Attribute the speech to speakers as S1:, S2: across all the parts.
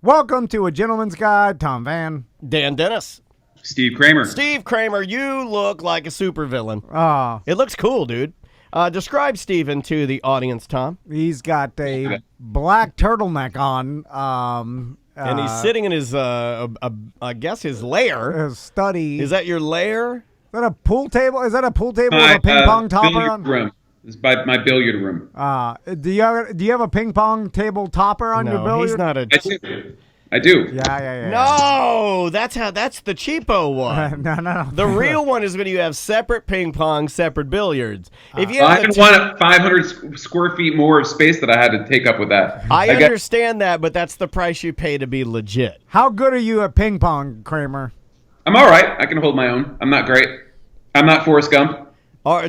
S1: Welcome to A Gentleman's Guide. Tom Van.
S2: Dan Dennis.
S3: Steve Kramer.
S2: Steve Kramer, you look like a supervillain.
S1: Oh,
S2: It looks cool, dude. Describe Steven to the audience, Tom.
S1: he's got a black turtleneck on.
S2: And he's sitting in his, I guess, his lair.
S1: A study.
S2: Is that your lair?
S1: Is that a pool table? Is that a pool table with a ping pong topper
S3: billiard
S1: on?
S3: room. This is my billiard room.
S1: Do you have a ping pong table topper on your
S2: No,
S1: billiard?
S2: he's not a...
S3: I do.
S1: Yeah.
S2: No, that's the cheapo one.
S1: No.
S2: The real one is when you have separate ping pong, separate billiards. If you
S3: I
S2: have
S3: didn't want 500 square feet more of space that I had to take up with that.
S2: I understand that, but that's the price you pay to be legit.
S1: How good are you at ping pong, Kramer?
S3: I'm all right. I can hold my own. I'm not great. I'm not Forrest Gump.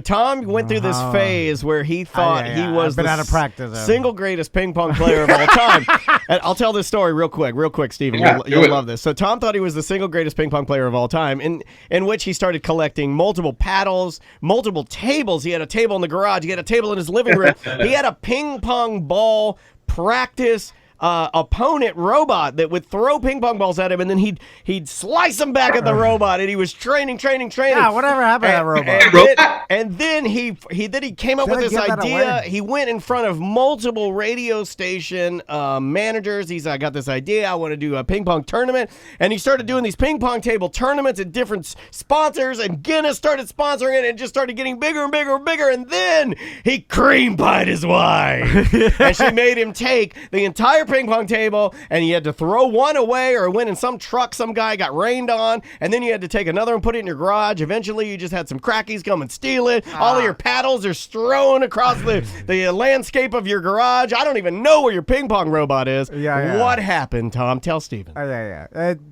S2: Tom went through this phase where he thought he was
S1: I've been
S2: the
S1: out of practice.
S2: single greatest ping pong player of all time. And I'll tell this story real quick, Steven.
S3: Yeah,
S2: You'll love this. So Tom thought he was the single greatest ping pong player of all time, in which he started collecting multiple paddles, multiple tables. He had a table in the garage. He had a table in his living room. He had a ping pong ball practice opponent robot that would throw ping pong balls at him, and then he'd slice them back at the robot, and he was training.
S1: Yeah, whatever happened to that robot?
S2: And then he came up with this idea. He went in front of multiple radio station managers. He's I got this idea. I want to do a ping pong tournament, and he started doing these ping pong table tournaments at different sponsors. And Guinness started sponsoring it, and it just started getting bigger and bigger and bigger. And then he cream pied his wife, and she made him take the entire ping pong table, and you had to throw one away, or it went in some truck some guy got rained on, and then you had to take another and put it in your garage. Eventually you just had some crackies come and steal it. All of your paddles are strewn across the landscape of your garage. I don't even know where your ping pong robot is.
S1: Yeah.
S2: What happened, Tom? Tell Steven.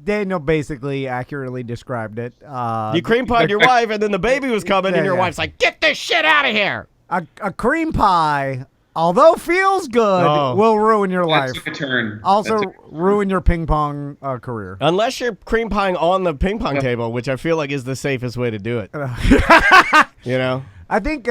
S1: Daniel basically accurately described it.
S2: You cream pied your wife, and then the baby was coming, and your wife's like, "Get this shit out of here."
S1: A cream pie, although feels good, will ruin your life.
S3: That's my turn.
S1: Also ruin your ping pong career.
S2: Unless you're cream pieing on the ping pong table, which I feel like is the safest way to do it. You know?
S1: I think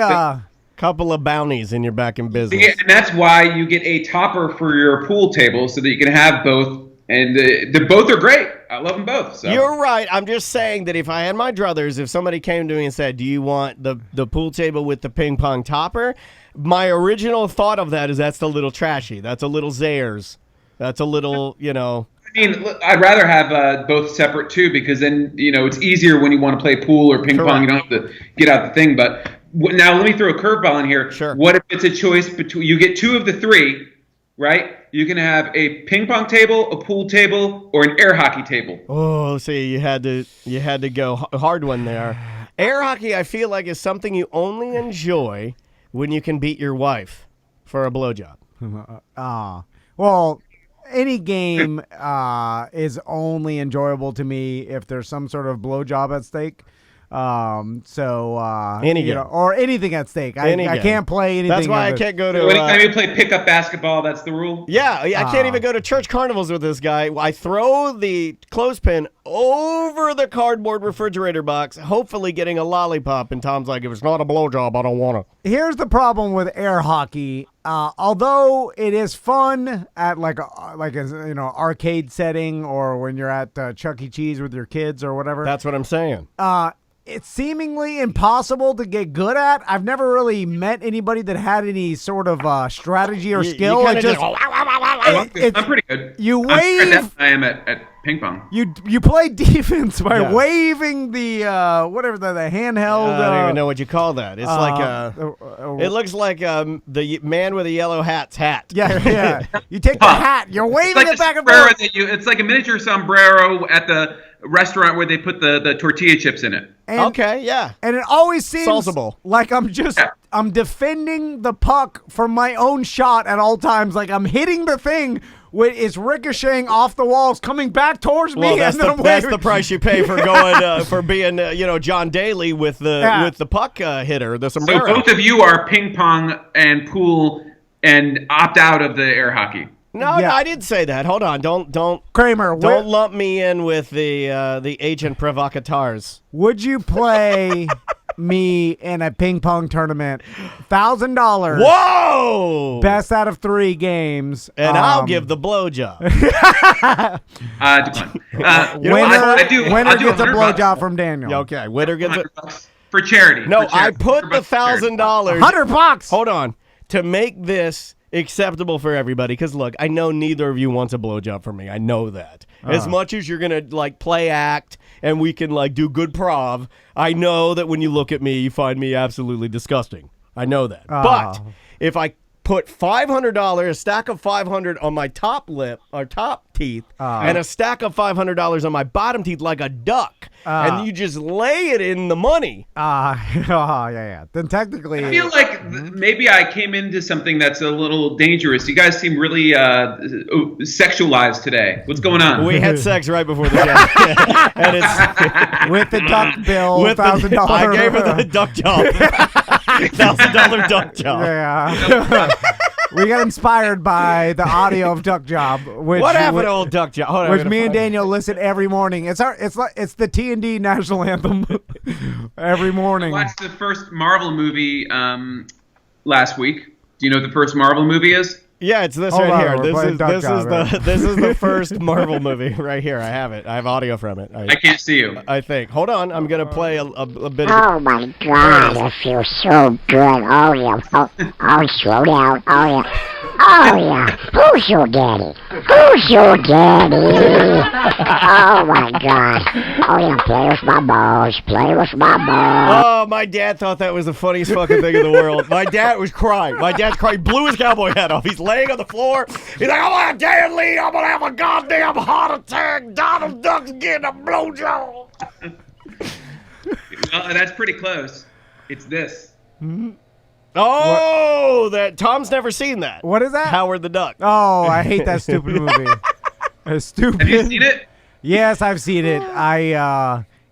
S2: couple of bounties and you're back in business.
S3: And that's why you get a topper for your pool table so that you can have both. And the both are great. I love them both. So.
S2: You're right. I'm just saying that if I had my druthers, if somebody came to me and said, "Do you want the pool table with the ping pong topper?" My original thought of that is that's a little trashy. That's a little Zayers. That's a little,
S3: I mean, I'd rather have both separate too, because then it's easier when you want to play pool or ping pong. You don't have to get out the thing. But now let me throw a curveball in here.
S2: Sure.
S3: What if it's a choice between you get two of the three, right? You can have a ping pong table, a pool table, or an air hockey table.
S2: Oh, see, you had to go hard one there. Air hockey, I feel like, is something you only enjoy when you can beat your wife for a blowjob.
S1: Well, any game is only enjoyable to me if there's some sort of blowjob at stake.
S2: Any game.
S1: Or anything at stake. I can't play anything.
S2: That's why I can't go to.
S3: Anytime you play pickup basketball, that's the rule.
S2: Yeah, I can't even go to church carnivals with this guy. I throw the clothespin over the cardboard refrigerator box, hopefully getting a lollipop. And Tom's like, "If it's not a blowjob, I don't want to."
S1: Here's the problem with air hockey. Although it is fun at like a arcade setting, or when you're at Chuck E. Cheese with your kids or whatever.
S2: That's what I'm saying.
S1: It's seemingly impossible to get good at. I've never really met anybody that had any sort of strategy or skill.
S3: I'm pretty good.
S1: You
S3: I'm
S1: wave.
S3: I am at ping pong.
S1: You play defense by waving the whatever the handheld.
S2: I don't even know what you call that. It's like it looks like the man with a yellow hat's hat.
S1: Yeah. You take the hat. You're waving it back and forth.
S3: It's like a miniature sombrero at the restaurant where they put the tortilla chips in it.
S1: And it always seems
S2: Salsable.
S1: like I'm defending the puck from my own shot at all times. Like I'm hitting the thing when it's ricocheting off the walls, coming back towards me.
S2: Well, that's the price you pay for going for being John Daly with the puck hitter, the sombrero.
S3: So both of you are ping pong and pool and opt out of the air hockey.
S2: No, I didn't say that. Hold on, don't
S1: Kramer.
S2: Don't lump me in with the agent provocateurs.
S1: Would you play me in a ping pong tournament, $1,000.
S2: Whoa!
S1: Best out of 3 games,
S2: And I'll give the blowjob.
S3: Decline.
S1: Winner gets a
S3: $100
S1: blowjob from Daniel.
S2: Okay, winner gets it.
S3: $100 for charity.
S2: No,
S3: for charity.
S2: I put the $1,000.
S1: $100.
S2: Hold on. To make this acceptable for everybody, because look, I know neither of you wants a blowjob from me. I know that. As much as you're gonna like play act and we can like do good prov, I know that when you look at me, you find me absolutely disgusting. I know that. But if I put $500, a stack of 500 on my top lip or top teeth, and a stack of $500 on my bottom teeth like a duck, and you just lay it in the money.
S1: Yeah. Then technically,
S3: I feel like maybe I came into something that's a little dangerous. You guys seem really sexualized today. What's going on?
S2: We had sex right before the show. And it's
S1: with the duck bill,
S2: with
S1: $1,000.
S2: I gave her the duck job. $1,000 duck job.
S1: Yeah. We got inspired by the audio of Duck Job.
S2: What happened to old Duck Job? Hold on,
S1: which me and Daniel listen every morning. It's the T&D national anthem every morning.
S3: I watched the first Marvel movie last week. Do you know what the first Marvel movie is?
S2: Yeah, it's this
S1: Hold
S2: right
S1: on,
S2: here.
S1: we're playing Duck Job,
S2: This is the first Marvel movie right here. I have it. I have audio from it.
S3: I can't see you.
S2: I think. Hold on. I'm gonna play a bit of
S4: Oh my God, it feels so good. Oh yeah. Oh, slow down. Oh yeah. Oh yeah. Who's your daddy? Who's your daddy? Oh my God. Oh yeah, play with my balls. Play with my balls.
S2: Oh, my dad thought that was the funniest fucking thing in the world. My dad was crying. My dad's crying. Blew his cowboy hat off. He's laying on the floor. He's like, I'm gonna Dan Lee. I'm gonna have a goddamn heart attack. Donald Duck's getting a blowjob.
S3: Well, that's pretty close. It's this.
S2: Oh, that Tom's never seen that.
S1: What is that?
S2: Howard the Duck.
S1: Oh, I hate that stupid movie. It's stupid.
S3: Have you seen it?
S1: Yes, I've seen it.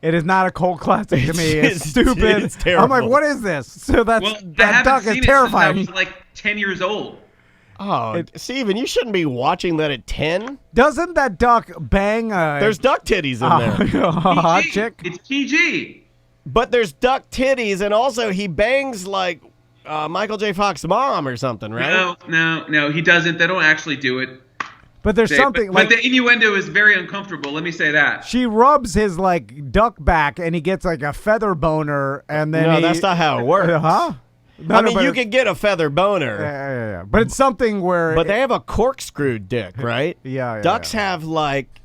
S1: It is not a cult classic to me. It's stupid.
S2: It's terrible.
S1: I'm like, what is this? So
S3: Well,
S1: that duck is terrifying.
S3: I was like 10 years old.
S2: Oh, Steven, you shouldn't be watching that at 10.
S1: Doesn't that duck bang a
S2: There's duck titties in there.
S1: a hot
S3: PG.
S1: chick?
S3: It's PG.
S2: But there's duck titties, and also he bangs like Michael J. Fox's mom or something, right?
S3: No, he doesn't. They don't actually do it.
S1: But there's something
S3: but
S1: like
S3: the innuendo is very uncomfortable. Let me say that.
S1: she rubs his like duck back, and he gets like a feather boner, and then
S2: No, that's not how it works.
S1: Huh?
S2: I mean, you could get a feather boner,
S1: Yeah. But it's something where.
S2: but they have a corkscrew dick, right?
S1: Yeah.
S2: Ducks have like.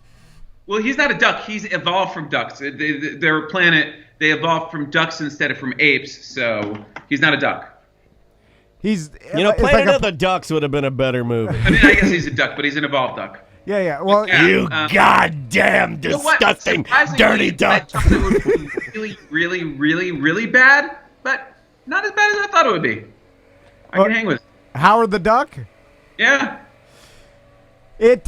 S3: Well, he's not a duck. He's evolved from ducks. Their planet, they evolved from ducks instead of from apes. So he's not a duck.
S1: He's
S2: Planet
S1: like
S2: of the Ducks would have been a better movie.
S3: I mean, I guess he's a duck, but he's an evolved duck.
S1: Yeah. Well,
S3: Yeah.
S2: You goddamn
S3: You know what?
S2: disgusting,
S3: Surprisingly,
S2: dirty
S3: I
S2: duck.
S3: thought it would be really, really, really, really bad, but not as bad as I thought it would be. I can hang with it.
S1: Howard the Duck.
S3: Yeah.
S1: It's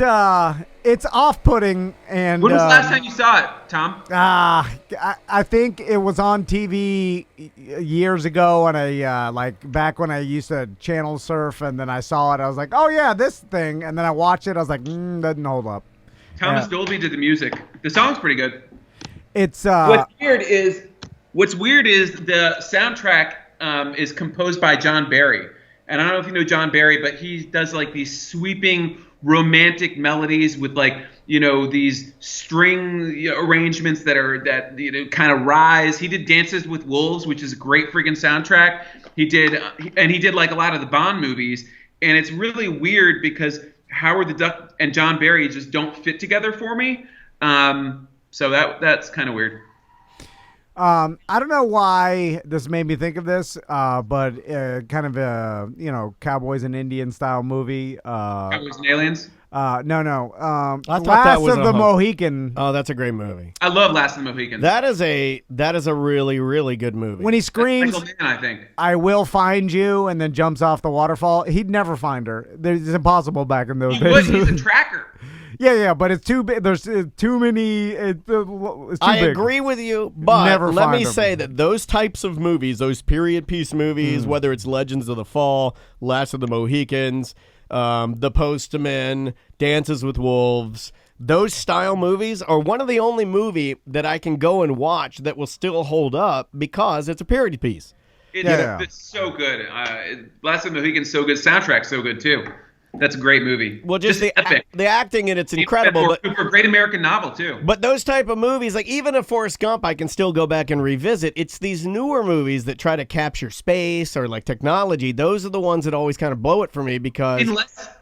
S1: off-putting, and
S3: When was the last time you saw it, Tom?
S1: I think it was on TV years ago, and I like back when I used to channel surf, and then I saw it. I was like, oh yeah, this thing, and then I watched it. I was like, doesn't hold up.
S3: Thomas Dolby did the music. The song's pretty good.
S1: It's
S3: What's weird is the soundtrack is composed by John Barry, and I don't know if you know John Barry, but he does like these sweeping romantic melodies with like these string arrangements that kind of rise. He did Dances with Wolves, which is a great freaking soundtrack. He did like a lot of the Bond movies, and it's really weird because Howard the Duck and John Barry just don't fit together for me. So that's kind of weird.
S1: I don't know why this made me think of this, but kind of a cowboys and Indian style movie.
S3: Cowboys and Aliens.
S1: No.
S2: I thought
S1: Last
S2: that was
S1: of the Mohican.
S2: Oh, that's a great movie.
S3: I love Last of the Mohicans.
S2: That is a really, really good movie.
S1: When he
S3: That's
S1: screams,
S3: Michael Mann, I think.
S1: "I will find you," and then jumps off the waterfall, he'd never find her. It's impossible back in those
S3: He would.
S1: days.
S3: He's a tracker.
S1: Yeah, but it's too big. There's too many. It's too
S2: I
S1: big.
S2: agree with you, but
S1: Never
S2: let
S1: find
S2: me
S1: them.
S2: say that those types of movies, those period piece movies, whether it's Legends of the Fall, Last of the Mohicans, The Postman, Dances with Wolves. Those style movies are one of the only movie that I can go and watch that will still hold up because it's a period piece.
S3: It's so good. Last of the Mohicans so good. Soundtrack's so good too. That's a great movie.
S2: Well, just the acting in it's incredible.
S3: But a great American novel too.
S2: But those type of movies, like even a Forrest Gump, I can still go back and revisit. It's these newer movies that try to capture space or like technology. Those are the ones that always kind of blow it for me because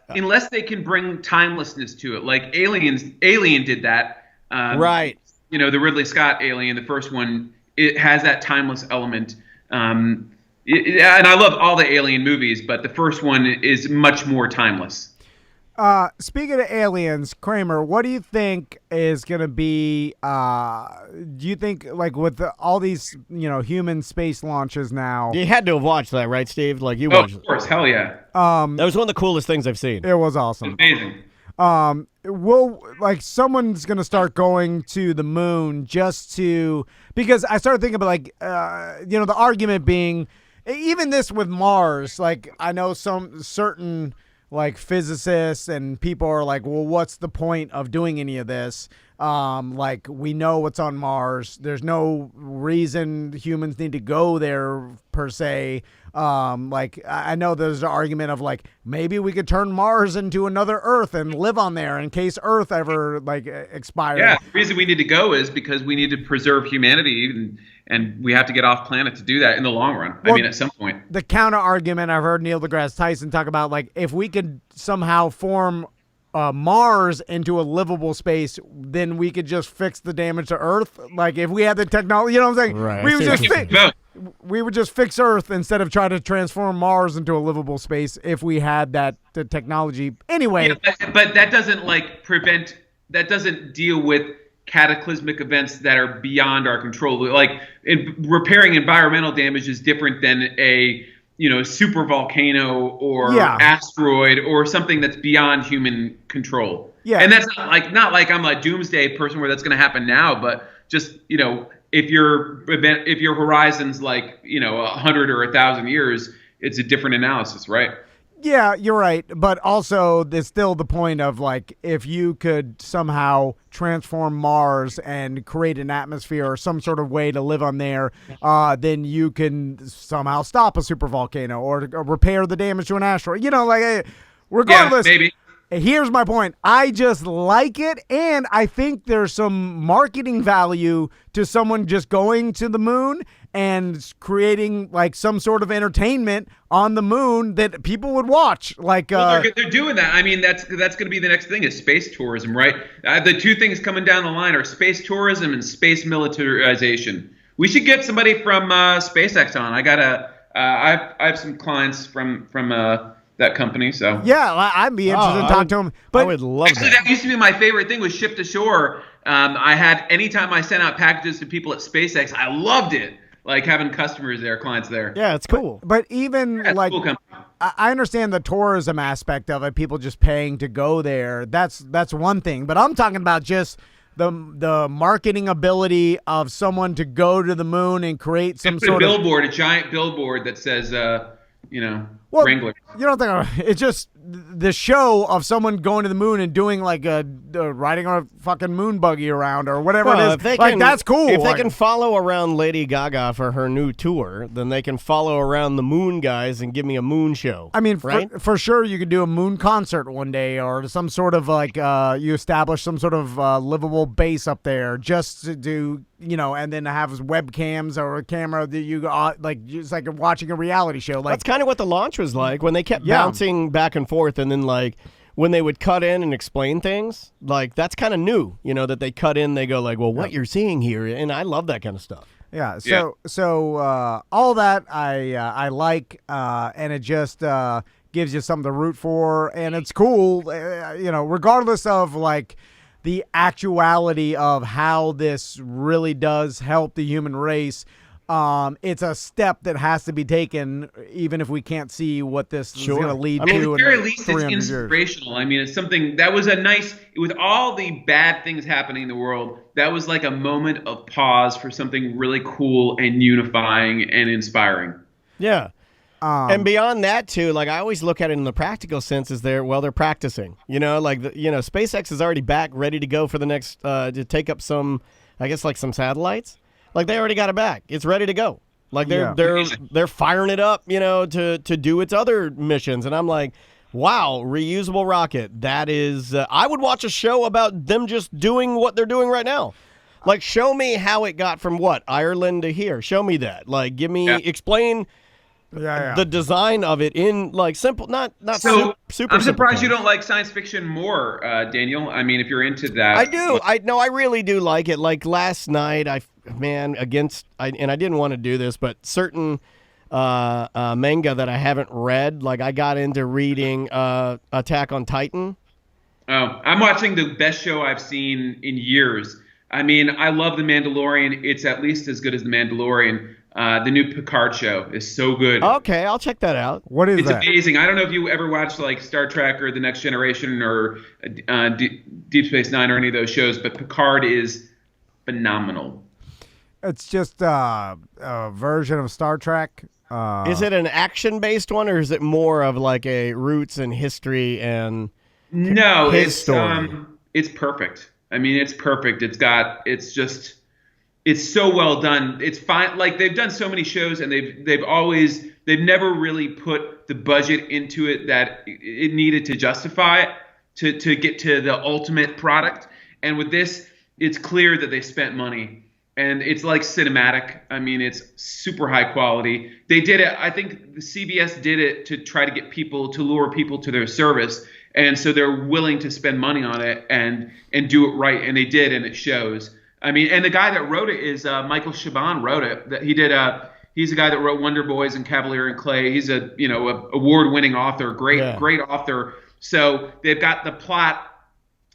S3: unless they can bring timelessness to it, like Alien did that.
S2: Right.
S3: The Ridley Scott Alien, the first one, it has that timeless element. And I love all the Alien movies, but the first one is much more timeless.
S1: Speaking of aliens, Kramer, what do you think is going to be, do you think, like, with all these, human space launches now?
S2: You had to have watched that, right, Steve? Like, you watched it.
S3: Of course, hell yeah.
S2: That was one of the coolest things I've seen.
S1: It was awesome.
S3: Amazing.
S1: Someone's going to start going to the moon because I started thinking about, the argument being, even this with Mars, like, I know some certain, like, physicists and people are like, well, what's the point of doing any of this? Like, we know what's on Mars. There's no reason humans need to go there, per se. I know there's an argument of, like, maybe we could turn Mars into another Earth and live on there in case Earth ever, like, expires.
S3: Yeah, the reason we need to go is because we need to preserve humanity, and we have to get off planet to do that in the long run. Well, at some point.
S1: The counter argument, I've heard Neil deGrasse Tyson talk about, like, if we could somehow form Mars into a livable space, then we could just fix the damage to Earth. Like, if we had the technology, you know what I'm saying?
S2: Right.
S1: We would just fix Earth instead of trying to transform Mars into a livable space if we had the technology. Anyway.
S3: Yeah, but that doesn't, that doesn't deal with cataclysmic events that are beyond our control. Like, repairing environmental damage is different than a super volcano or asteroid or something that's beyond human control. Yeah. And that's not like I'm a doomsday person where that's going to happen now, but just, if your horizon's 100 or 1,000 years, it's a different analysis, right?
S1: Yeah, you're right. But also, there's still the point of, like, if you could somehow transform Mars and create an atmosphere or some sort of way to live on there, then you can somehow stop a supervolcano or repair the damage to an asteroid. Regardless.
S3: Yeah, maybe.
S1: Here's my point. I just like it, and I think there's some marketing value to someone just going to the moon and creating, like, some sort of entertainment on the moon that people would watch. Like,
S3: they're doing that. I mean, that's going to be the next thing is space tourism, right? The two things coming down the line are space tourism and space militarization. We should get somebody from SpaceX on. I have some clients from that company, so
S1: yeah, I'd be interested to talk to him. But
S2: I would love
S3: that used to be my favorite thing was ship to shore. I had anytime I sent out packages to people at SpaceX, I loved it. Like having customers there, clients there.
S2: Yeah, it's cool.
S1: But even cool I understand the tourism aspect of it, people just paying to go there. That's one thing. But I'm talking about just the marketing ability of someone to go to the moon and create some sort of
S3: billboard, a giant billboard that says Wrangler.
S1: You don't think it's just the show of someone going to the moon and doing like riding on a fucking moon buggy around or whatever it is. That's cool.
S2: If they can follow around Lady Gaga for her new tour, then they can follow around the moon guys and give me a moon show.
S1: I mean,
S2: right?
S1: for sure, you could do a moon concert one day or some sort of you establish some sort of livable base up there just to do, and then have webcams or a camera that you just like watching a reality show. Like
S2: that's kind of what the launch was like when they kept bouncing back and forth, and then like when they would cut in and explain things, like that's kind of new, that they cut in, they go like, well, what you're seeing here, and I love that kind of stuff.
S1: Yeah. So all that I like, and it just gives you something to root for, and it's cool, regardless of like the actuality of how this really does help the human race. It's a step that has to be taken, even if we can't see what this is going to lead to.
S3: At the very least, it's inspirational. Years. I mean, it's something that was with all the bad things happening in the world, that was like a moment of pause for something really cool and unifying and inspiring.
S2: Yeah. And beyond that too, like I always look at it in the practical sense is they're practicing. SpaceX is already back, ready to go for the next to take up some, I guess like some satellites. Like they already got it back. It's ready to go. Like they're firing it up, to do its other missions. And I'm like, wow, reusable rocket. That is, I would watch a show about them just doing what they're doing right now. Like show me how it got from Ireland to here. Show me that. Like explain. The design of it in like simple, not
S3: so
S2: super.
S3: I'm surprised
S2: simple
S3: you don't like science fiction more, Daniel. I mean, if you're into that,
S2: I do. I really do like it. Like last night, I didn't want to do this, but certain manga that I haven't read, like I got into reading Attack on Titan.
S3: Oh, I'm watching the best show I've seen in years. I mean, I love The Mandalorian. It's at least as good as The Mandalorian. The new Picard show is so good.
S2: Okay, I'll check that out.
S1: What is that?
S3: It's amazing. I don't know if you ever watched like Star Trek or The Next Generation or Deep Space Nine or any of those shows, but Picard is phenomenal.
S1: It's just a version of Star Trek.
S2: Is it an action-based one, or is it more of like a roots and history and his story?
S3: It's perfect. I mean, it's perfect. It's so well done. It's fine. Like they've done so many shows, and they've never really put the budget into it that it needed to justify it to get to the ultimate product. And with this, it's clear that they spent money, and it's like cinematic. I mean, it's super high quality. They did it. I think the CBS did it to try to lure people to their service, and so they're willing to spend money on it and do it right. And they did, and it shows. I mean, and the guy that wrote it is Michael Chabon wrote it. He's a guy that wrote Wonder Boys and Cavalier and Clay. He's a award-winning author, great author. So they've got the plot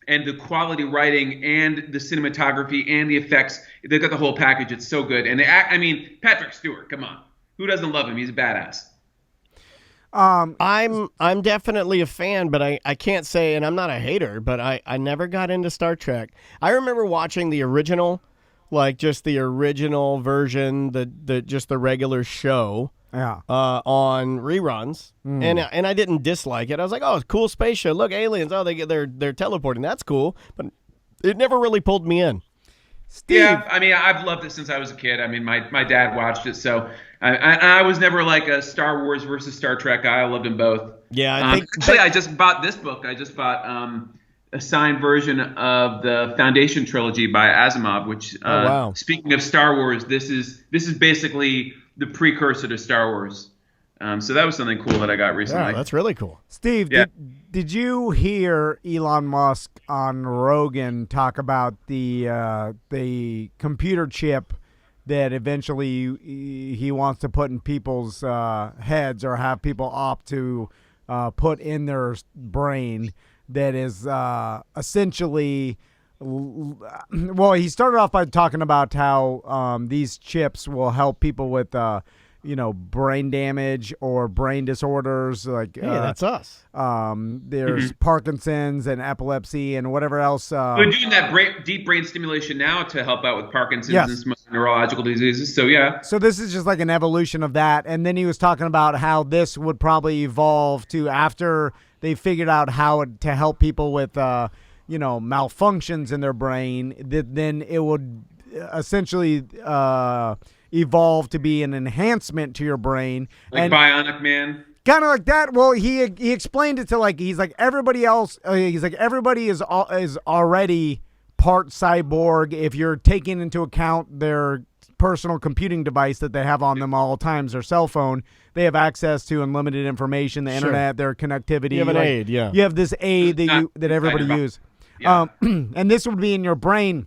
S3: and the quality writing and the cinematography and the effects. They've got the whole package. It's so good. And Patrick Stewart, come on, who doesn't love him? He's a badass.
S2: I'm definitely a fan, but I can't say, and I'm not a hater, but I never got into Star Trek. I remember watching the original, like just the original version, just the regular show, on reruns, and I didn't dislike it. I was like, oh, cool space show. Look, aliens. Oh, they're teleporting. That's cool, but it never really pulled me in.
S1: Steve.
S3: Yeah, I mean, I've loved it since I was a kid. I mean, my dad watched it, so I was never like a Star Wars versus Star Trek guy. I loved them both.
S2: Yeah,
S3: I just bought this book. I just bought a signed version of the Foundation trilogy by Asimov. Which,
S2: wow.
S3: Speaking of Star Wars, this is basically the precursor to Star Wars. So that was something cool that I got recently.
S2: Yeah, that's really cool.
S1: Steve, did you hear Elon Musk on Rogan talk about the computer chip that eventually he wants to put in people's heads or have people opt to put in their brain that is essentially well, he started off by talking about how these chips will help people with brain damage or brain disorders, like
S2: that's us.
S1: There's Parkinson's and epilepsy and whatever else.
S3: We're doing that deep brain stimulation now to help out with Parkinson's and some neurological diseases. So
S1: So this is just like an evolution of that. And then he was talking about how this would probably evolve to after they figured out how to help people with malfunctions in their brain. Then it would essentially evolve to be an enhancement to your brain,
S3: like Bionic Man,
S1: kind of like that. Well, he explained it to he's like everybody else. He's like everybody is already part cyborg if you're taking into account their personal computing device that they have on them all times, their cell phone. They have access to unlimited information, the internet, their connectivity.
S2: You have an aid, yeah.
S1: You have this aid that everybody uses, and this would be in your brain.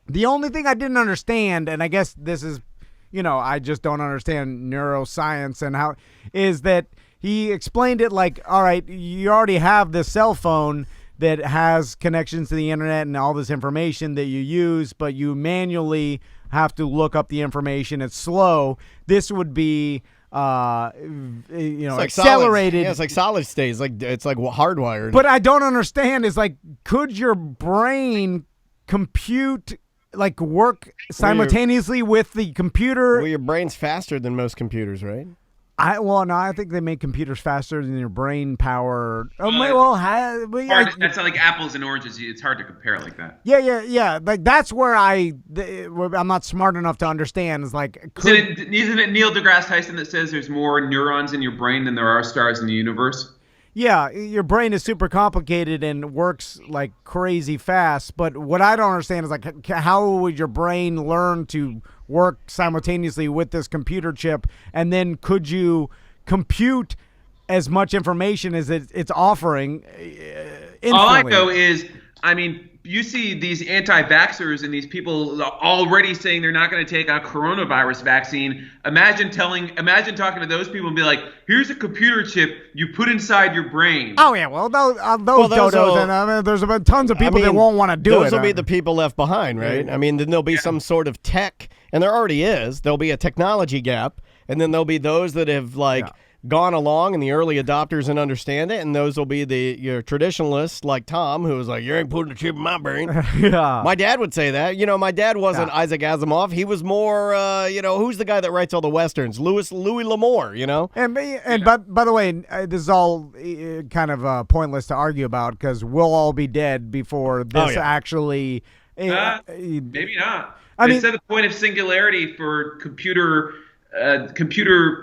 S1: The only thing I didn't understand, and I guess this is, I just don't understand neuroscience and how, is that he explained it like, all right, you already have this cell phone that has connections to the internet and all this information that you use, but you manually have to look up the information. It's slow. This would be, accelerated.
S2: It's like solid state. It's like hardwired.
S1: But I don't understand is like, could your brain compute, work simultaneously with the computer?
S2: Well, your brain's faster than most computers, right?
S1: No, I think they make computers faster than your brain power.
S3: That's like apples and oranges. It's hard to compare like that.
S1: Yeah. Like that's where I'm not smart enough to understand. Is like,
S3: Isn't it Neil deGrasse Tyson that says there's more neurons in your brain than there are stars in the universe?
S1: Yeah, your brain is super complicated and works like crazy fast. But what I don't understand is like, how would your brain learn to work simultaneously with this computer chip? And then could you compute as much information as it's offering instantly?
S3: All I know is, you see these anti-vaxxers and these people already saying they're not going to take a coronavirus vaccine. Imagine talking to those people and be like, here's a computer chip you put inside your brain.
S1: Oh, yeah. Well, those dodos, there's been tons of people that won't want to do it.
S2: Those will be the people left behind, right? Then there'll be some sort of tech, and there already is. There'll be a technology gap, and then there'll be those that have, gone along and the early adopters and understand it, and those will be your traditionalists like Tom, who was like, you ain't putting a chip in my brain.
S1: Yeah.
S2: My dad would say that. My dad wasn't Isaac Asimov. He was more, who's the guy that writes all the Westerns? Louis L'Amour,
S1: And by the way, this is all kind of pointless to argue about because we'll all be dead before this actually...
S3: maybe not. They said the point of singularity for computer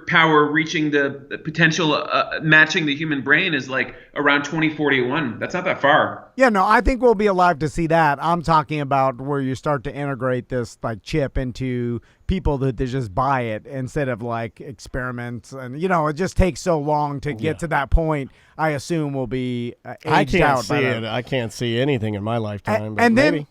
S3: power reaching the potential matching the human brain is like around 2041. That's not that far.
S1: Yeah, no, I think we'll be alive to see that. I'm talking about where you start to integrate this like chip into people that they just buy it instead of like experiments, and it just takes so long to get to that point. I assume we'll be aged out.
S2: I can't see anything in my lifetime.
S1: And
S2: then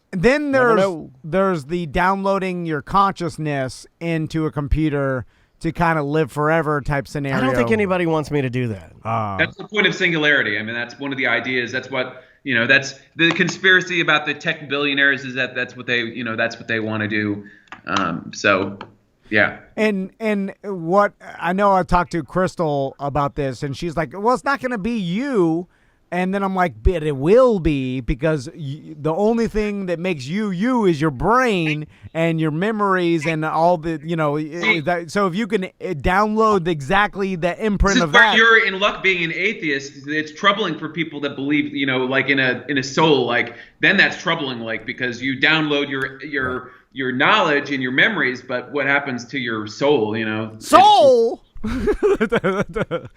S1: there's the downloading your consciousness into a computer to kind of live forever type scenario.
S2: I don't think anybody wants me to do that.
S3: That's the point of singularity. That's one of the ideas. That's what that's the conspiracy about the tech billionaires is that's what they want to do. Yeah.
S1: And what I know, I talked to Crystal about this, and she's like, well, it's not going to be you. And then I'm like, but it will be, because the only thing that makes you is your brain and your memories and all the, so if you can download exactly the imprint of that.
S3: You're in luck being an atheist. It's troubling for people that believe, like in a soul, like then that's troubling, like, because you download your knowledge and your memories, but what happens to your soul,
S1: Soul?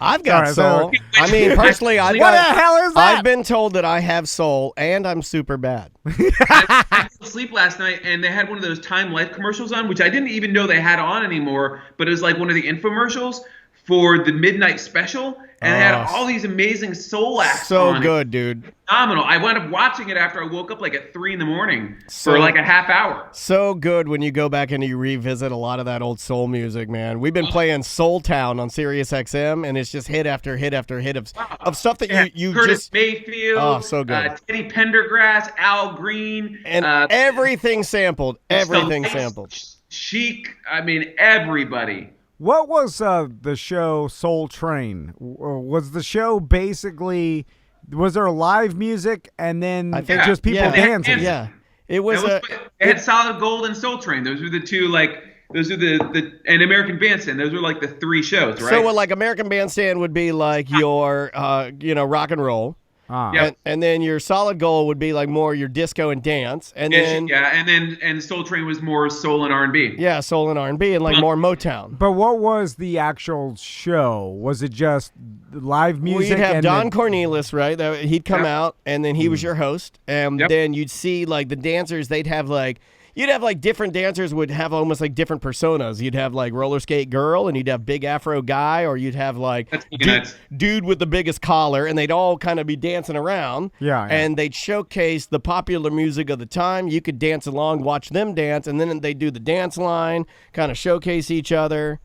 S2: I've got soul. Personally,
S1: what the hell is that?
S2: I've been told that I have soul, and I'm super bad.
S3: I fell asleep last night, and they had one of those Time Life commercials on, which I didn't even know they had on anymore, but it was like one of the infomercials for the midnight special, and it had all these amazing soul acts on.
S2: So good, dude.
S3: Phenomenal. I wound up watching it after I woke up like at 3 a.m. for like a half hour.
S2: So good when you go back and you revisit a lot of that old soul music, man. We've been playing Soul Town on Sirius XM, and it's just hit after hit after hit of stuff that you
S3: Curtis
S2: just...
S3: Mayfield.
S2: Oh, so good.
S3: Teddy Pendergrass, Al Green.
S2: And everything sampled. Everything sampled.
S3: Chic. Everybody.
S1: What was the show Soul Train? Was the show basically, was there live music and then just people dancing?
S2: Yeah. It was
S3: they had Solid Gold and Soul Train. Those were the two, and American Bandstand. Those were like the 3 shows, right?
S2: So like American Bandstand would be like your, rock and roll. And then your Solid Gold would be like more your disco and dance, and
S3: then Soul Train was more soul and R&B.
S2: Yeah, soul and R&B, and like more Motown.
S1: But what was the actual show? Was it just live music?
S2: Well, you'd have Don Cornelius, right? He'd come out, and then he was your host, and then you'd see like the dancers. They'd have like. You'd have like different dancers would have almost like different personas. You'd have like roller skate girl, and you'd have big afro guy, or you'd have like dude with the biggest collar, and they'd all kind of be dancing around.
S1: Yeah.
S2: And they'd showcase the popular music of the time. You could dance along, watch them dance, and then they'd do the dance line, kind of showcase each other.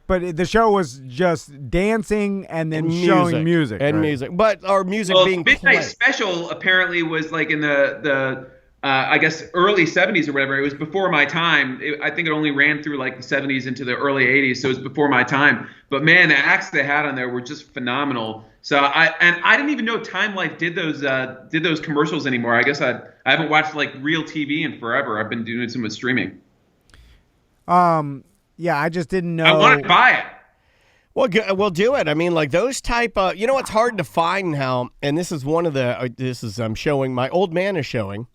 S1: But the show was just dancing and then showing music.
S2: And music. But our music being
S3: Midnight
S2: played.
S3: Special apparently was like in the I guess early 70s or whatever. It was before my time. I think it only ran through like the 70s into the early 80s, so it was before my time. But man, the acts they had on there were just phenomenal. So I didn't even know Time Life did those commercials anymore. I guess I haven't watched like real TV in forever. I've been doing some with streaming.
S1: Yeah, I just didn't know.
S3: I wanted to buy it.
S2: Well, we'll do it. I mean, like those type of, what's hard to find now, and this is one of the, I'm showing, my old man is showing.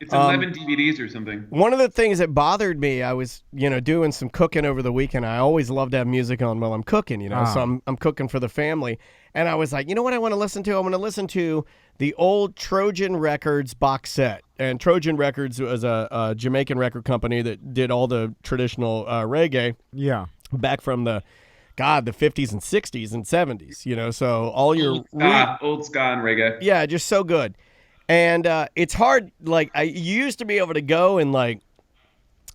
S3: It's 11 DVDs or something.
S2: One of the things that bothered me, I was, doing some cooking over the weekend. I always love to have music on while I'm cooking, so I'm cooking for the family. And I was like, you know what I want to listen to? I want to listen to the old Trojan Records box set. And Trojan Records was a Jamaican record company that did all the traditional reggae.
S1: Yeah.
S2: Back from the 50s and 60s and 70s, so all your
S3: old ska and reggae.
S2: Yeah, just so good. And it's hard, like, you used to be able to go and, like,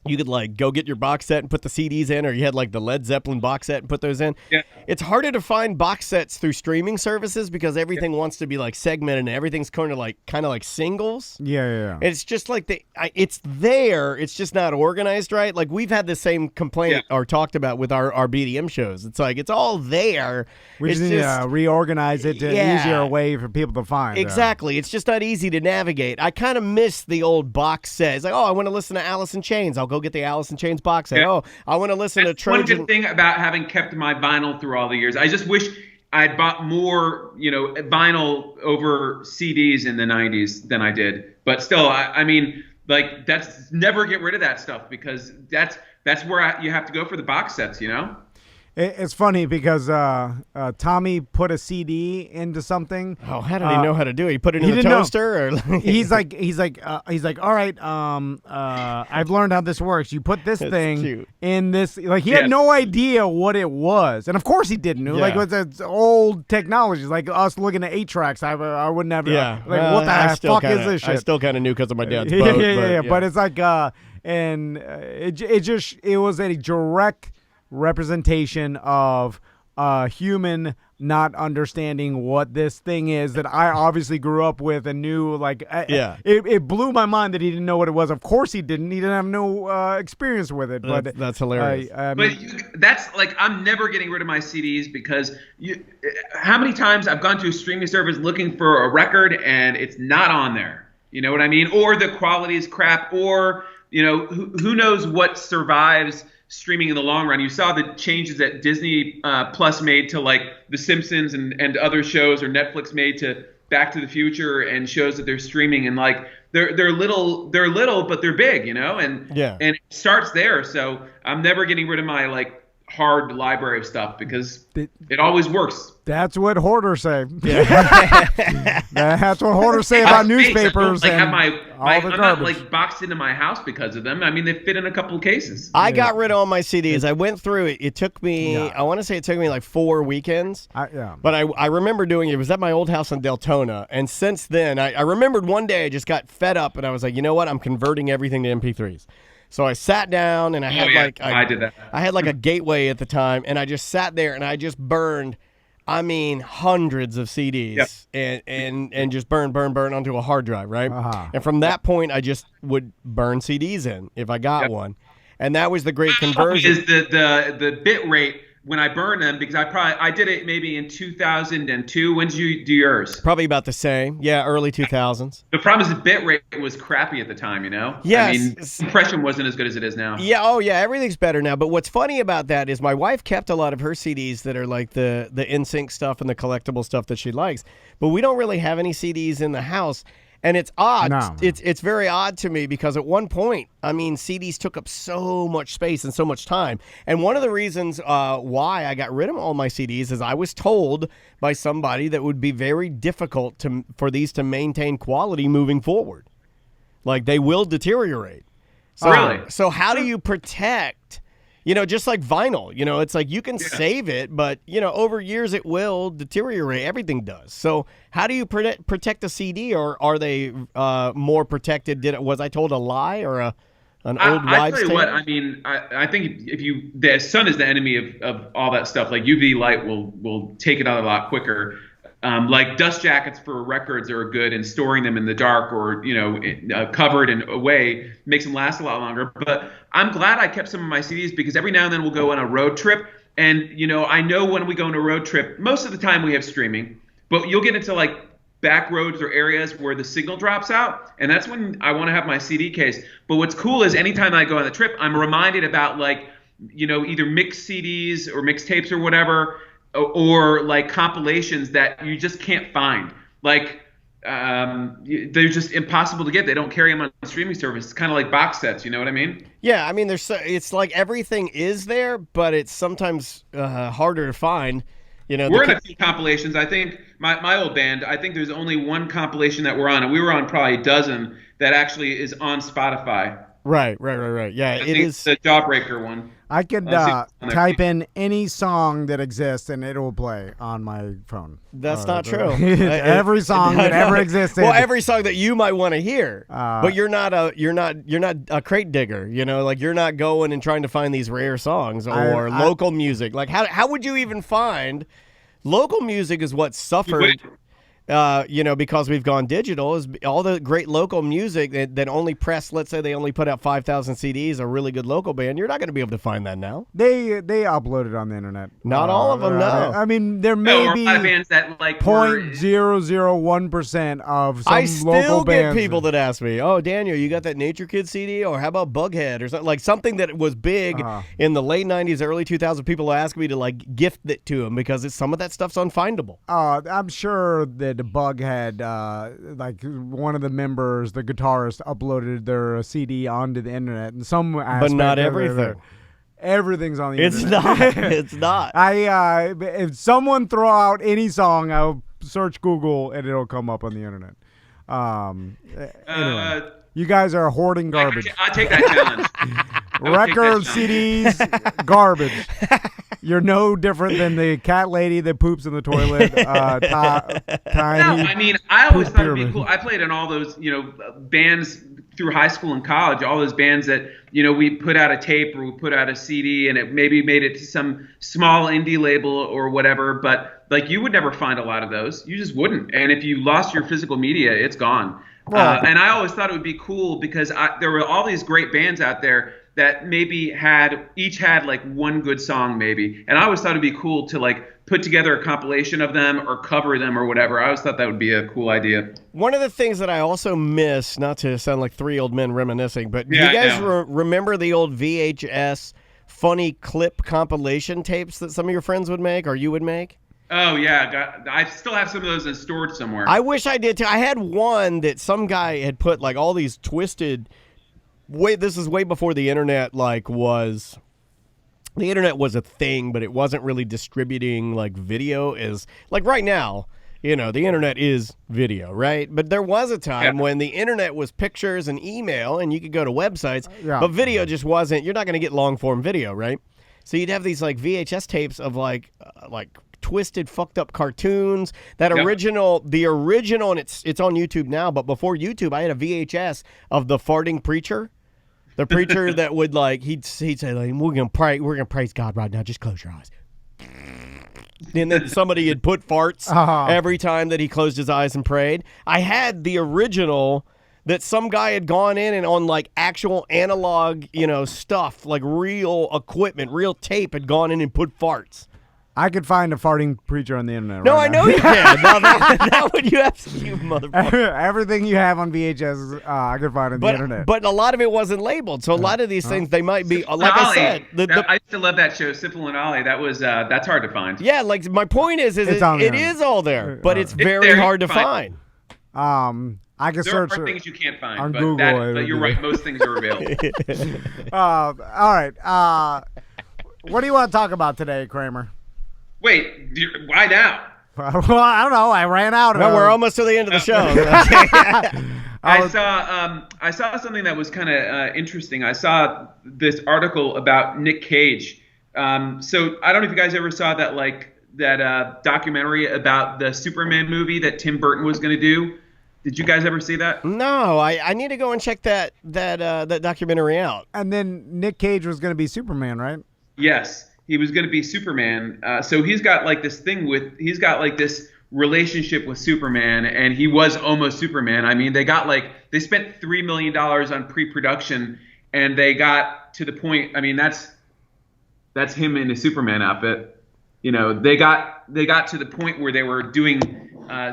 S2: you could, like, go get your box set and put the CDs in, or you had, like, the Led Zeppelin box set and put those in.
S3: Yeah.
S2: It's harder to find box sets through streaming services because everything wants to be, like, segmented and everything's kind of like singles.
S1: Yeah.
S2: It's just like it's there. It's just not organized right. Like, we've had the same complaint or talked about with our BDM shows. It's like, it's all there.
S1: We just need to reorganize it to an easier way for people to find.
S2: Exactly. It's just not easy to navigate. I kind of miss the old box set. It's like, I want to listen to Alice in Chains. I'll go get the Alice in Chains box set.
S3: Yeah.
S2: I want to listen to Trojan.
S3: One good thing about having kept my vinyl through all the years, I just wish I'd bought more, vinyl over CDs in the 90s than I did. But still, I mean, like, that's never get rid of that stuff because that's where you have to go for the box sets,
S1: It's funny because Tommy put a CD into something.
S2: Oh, how did he know how to do it? He put it in the toaster? Or
S1: he's like, all right, I've learned how this works. You put this thing in this. Like, he had no idea what it was. And of course he didn't. Like, it's old technology. Like us looking at 8-tracks, I wouldn't have.
S2: Yeah.
S1: What the fuck is this shit?
S2: I still kind of knew because of my dad's boat.
S1: Yeah. But it's like, it was a direct representation of a human not understanding what this thing is that I obviously grew up with and knew. Like, it blew my mind that he didn't know what it was. Of course he didn't. He didn't have no experience with it. But
S2: that's hilarious.
S3: But that's like, I'm never getting rid of my CDs because how many times I've gone to a streaming service looking for a record and it's not on there. You know what I mean? Or the quality is crap, or who knows what survives streaming in the long run. You saw the changes that Disney Plus made to, like, The Simpsons and other shows, or Netflix made to Back to the Future and shows that they're streaming, and like they're little, but they're big, and it starts there. So I'm never getting rid of my, like, hard library of stuff because it always works.
S1: That's what hoarders say. That's what hoarders say about newspapers.
S3: I'm not like boxed into my house because of them. I mean, they fit in a couple of cases.
S2: I got rid of all my CDs. I went through it. It took me, I want to say it took me like 4 weekends. But I remember doing it. It was at my old house in Deltona. And since then, I remembered one day I just got fed up and I was like, you know what? I'm converting everything to MP3s. So I sat down and I had
S3: I did that.
S2: I had like a gateway at the time, and I just sat there and I just burned, hundreds of CDs and just burn onto a hard drive, right? And from that point, I just would burn CDs in if I got one, and that was the great conversion.
S3: Is the bit rate when I burn them, because I did it maybe in 2002. When did you do yours?
S2: Probably about the same. Yeah, early 2000s.
S3: The problem is the bit rate was crappy at the time,
S2: Yes.
S3: I mean, compression wasn't as good as it is now.
S2: Yeah, everything's better now. But what's funny about that is my wife kept a lot of her CDs that are like the NSYNC stuff and the collectible stuff that she likes. But we don't really have any CDs in the house. And it's odd.
S1: No.
S2: It's very odd to me because at one point, CDs took up so much space and so much time. And one of the reasons why I got rid of all my CDs is I was told by somebody that it would be very difficult for these to maintain quality moving forward. Like, they will deteriorate. So,
S3: really?
S2: So how do you protect... just like vinyl, it's like you can save it, but, over years it will deteriorate. Everything does. So how do you protect a CD, or are they more protected? Was I told a lie or an old wives' tale?
S3: I tell you what, I think the sun is the enemy of all that stuff. Like, UV light will take it out a lot quicker. Like, dust jackets for records are good, and storing them in the dark or, covered and away makes them last a lot longer. But I'm glad I kept some of my CDs because every now and then we'll go on a road trip. And, I know when we go on a road trip, most of the time we have streaming, but you'll get into like back roads or areas where the signal drops out. And that's when I want to have my CD case. But what's cool is anytime I go on the trip, I'm reminded about like either mixed CDs or mixtapes or whatever, or like compilations that you just can't find. Like they're just impossible to get. They don't carry them on streaming service. It's kind of like box sets. You know what I mean?
S2: Yeah, I mean, it's like everything is there, but it's sometimes harder to find.
S3: We're in a few compilations. I think my old band, I think there's only one compilation that we're on, and we were on probably a dozen that actually is on Spotify.
S2: Right. Yeah, it is
S3: the Jawbreaker one.
S1: I could type in any song that exists and it will play on my phone.
S2: That's not true.
S1: Every song that ever existed.
S2: Well, every song that you might want to hear, but you're not a crate digger. Like you're not going and trying to find these rare songs or local music. Like how would you even find local music? Is what suffered. Because we've gone digital, is all the great local music that only press, let's say they only put out 5,000 CDs, a really good local band, you're not going to be able to find that now.
S1: They upload it on the internet.
S2: Not all of them, no.
S1: I mean, there may be
S3: a lot of bands that like
S1: 0.001% of some
S2: I
S1: local
S2: still get
S1: bands.
S2: people that ask me, oh, Daniel, you got that Nature Kid CD? Or how about Bughead? Or something like something that was big in the late 90s, early 2000s. People ask me to like gift it to them because some of that stuff's unfindable.
S1: I'm sure that the Bughead, like one of the members, the guitarist, uploaded their CD onto the internet, and some
S2: but not everything.
S1: Everything's on the internet.
S2: It's not.
S1: If someone throw out any song, I'll search Google and it'll come up on the internet. Anyway, you guys are hoarding garbage.
S3: I'll take that challenge.
S1: Record CDs, garbage. You're no different than the cat lady that poops in the toilet. Tiny.
S3: No, I mean, I always thought it'd be cool. I played in all those, bands through high school and college. All those bands that, we put out a tape or we put out a CD, and it maybe made it to some small indie label or whatever. But like, you would never find a lot of those. You just wouldn't. And if you lost your physical media, it's gone. And I always thought it would be cool because there were all these great bands out there that maybe each had like one good song maybe. And I always thought it'd be cool to like put together a compilation of them or cover them or whatever. I always thought that would be a cool idea.
S2: One of the things that I also miss, not to sound like three old men reminiscing, but do you guys remember the old VHS funny clip compilation tapes that some of your friends would make or you would make?
S3: Oh, yeah. I still have some of those in storage somewhere.
S2: I wish I did too. I had one that some guy had put like all these twisted... this is way before the internet was a thing, but it wasn't really distributing like video as like right now, the internet is video, right? But there was a time when the internet was pictures and email and you could go to websites, but video just wasn't, you're not going to get long form video, right? So you'd have these like VHS tapes of like twisted, fucked up cartoons. The original, and it's on YouTube now, but before YouTube, I had a VHS of the farting preacher. The preacher that would like he'd say like we're gonna praise God right now. Just close your eyes. And then somebody had put farts every time that he closed his eyes and prayed. I had the original that some guy had gone in and on like actual analog, stuff like real equipment, real tape had gone in and put farts.
S1: I could find a farting preacher on the internet.
S2: No,
S1: right
S2: I know you can. Now that would you have you motherfucker.
S1: Everything you have on VHS, I could find on the internet.
S2: But a lot of it wasn't labeled, so a lot of these things they might be. Like I said,
S3: I still love that show, Simple and Ollie. That was that's hard to find.
S2: Yeah, like my point is it is all there, but it's very hard to find.
S1: I can search.
S3: There are things you can't find
S1: on
S3: but
S1: Google.
S3: But you're right, most things are available.
S1: All right. What do you want to talk about today, Kramer?
S3: Wait, why now?
S1: Well, I don't know. I ran out.
S2: No, we're almost to the end of the show.
S3: I saw something that was kind of interesting. I saw this article about Nick Cage. So I don't know if you guys ever saw that documentary about the Superman movie that Tim Burton was going to do. Did you guys ever see that?
S2: No, I need to go and check that documentary out.
S1: And then Nick Cage was going to be Superman, right?
S3: Yes. He was going to be Superman. So he's got like this relationship with Superman, and he was almost Superman. I mean, they spent $3 million on pre-production, and they got to the point. I mean, that's him in a Superman outfit. They got to the point where they were doing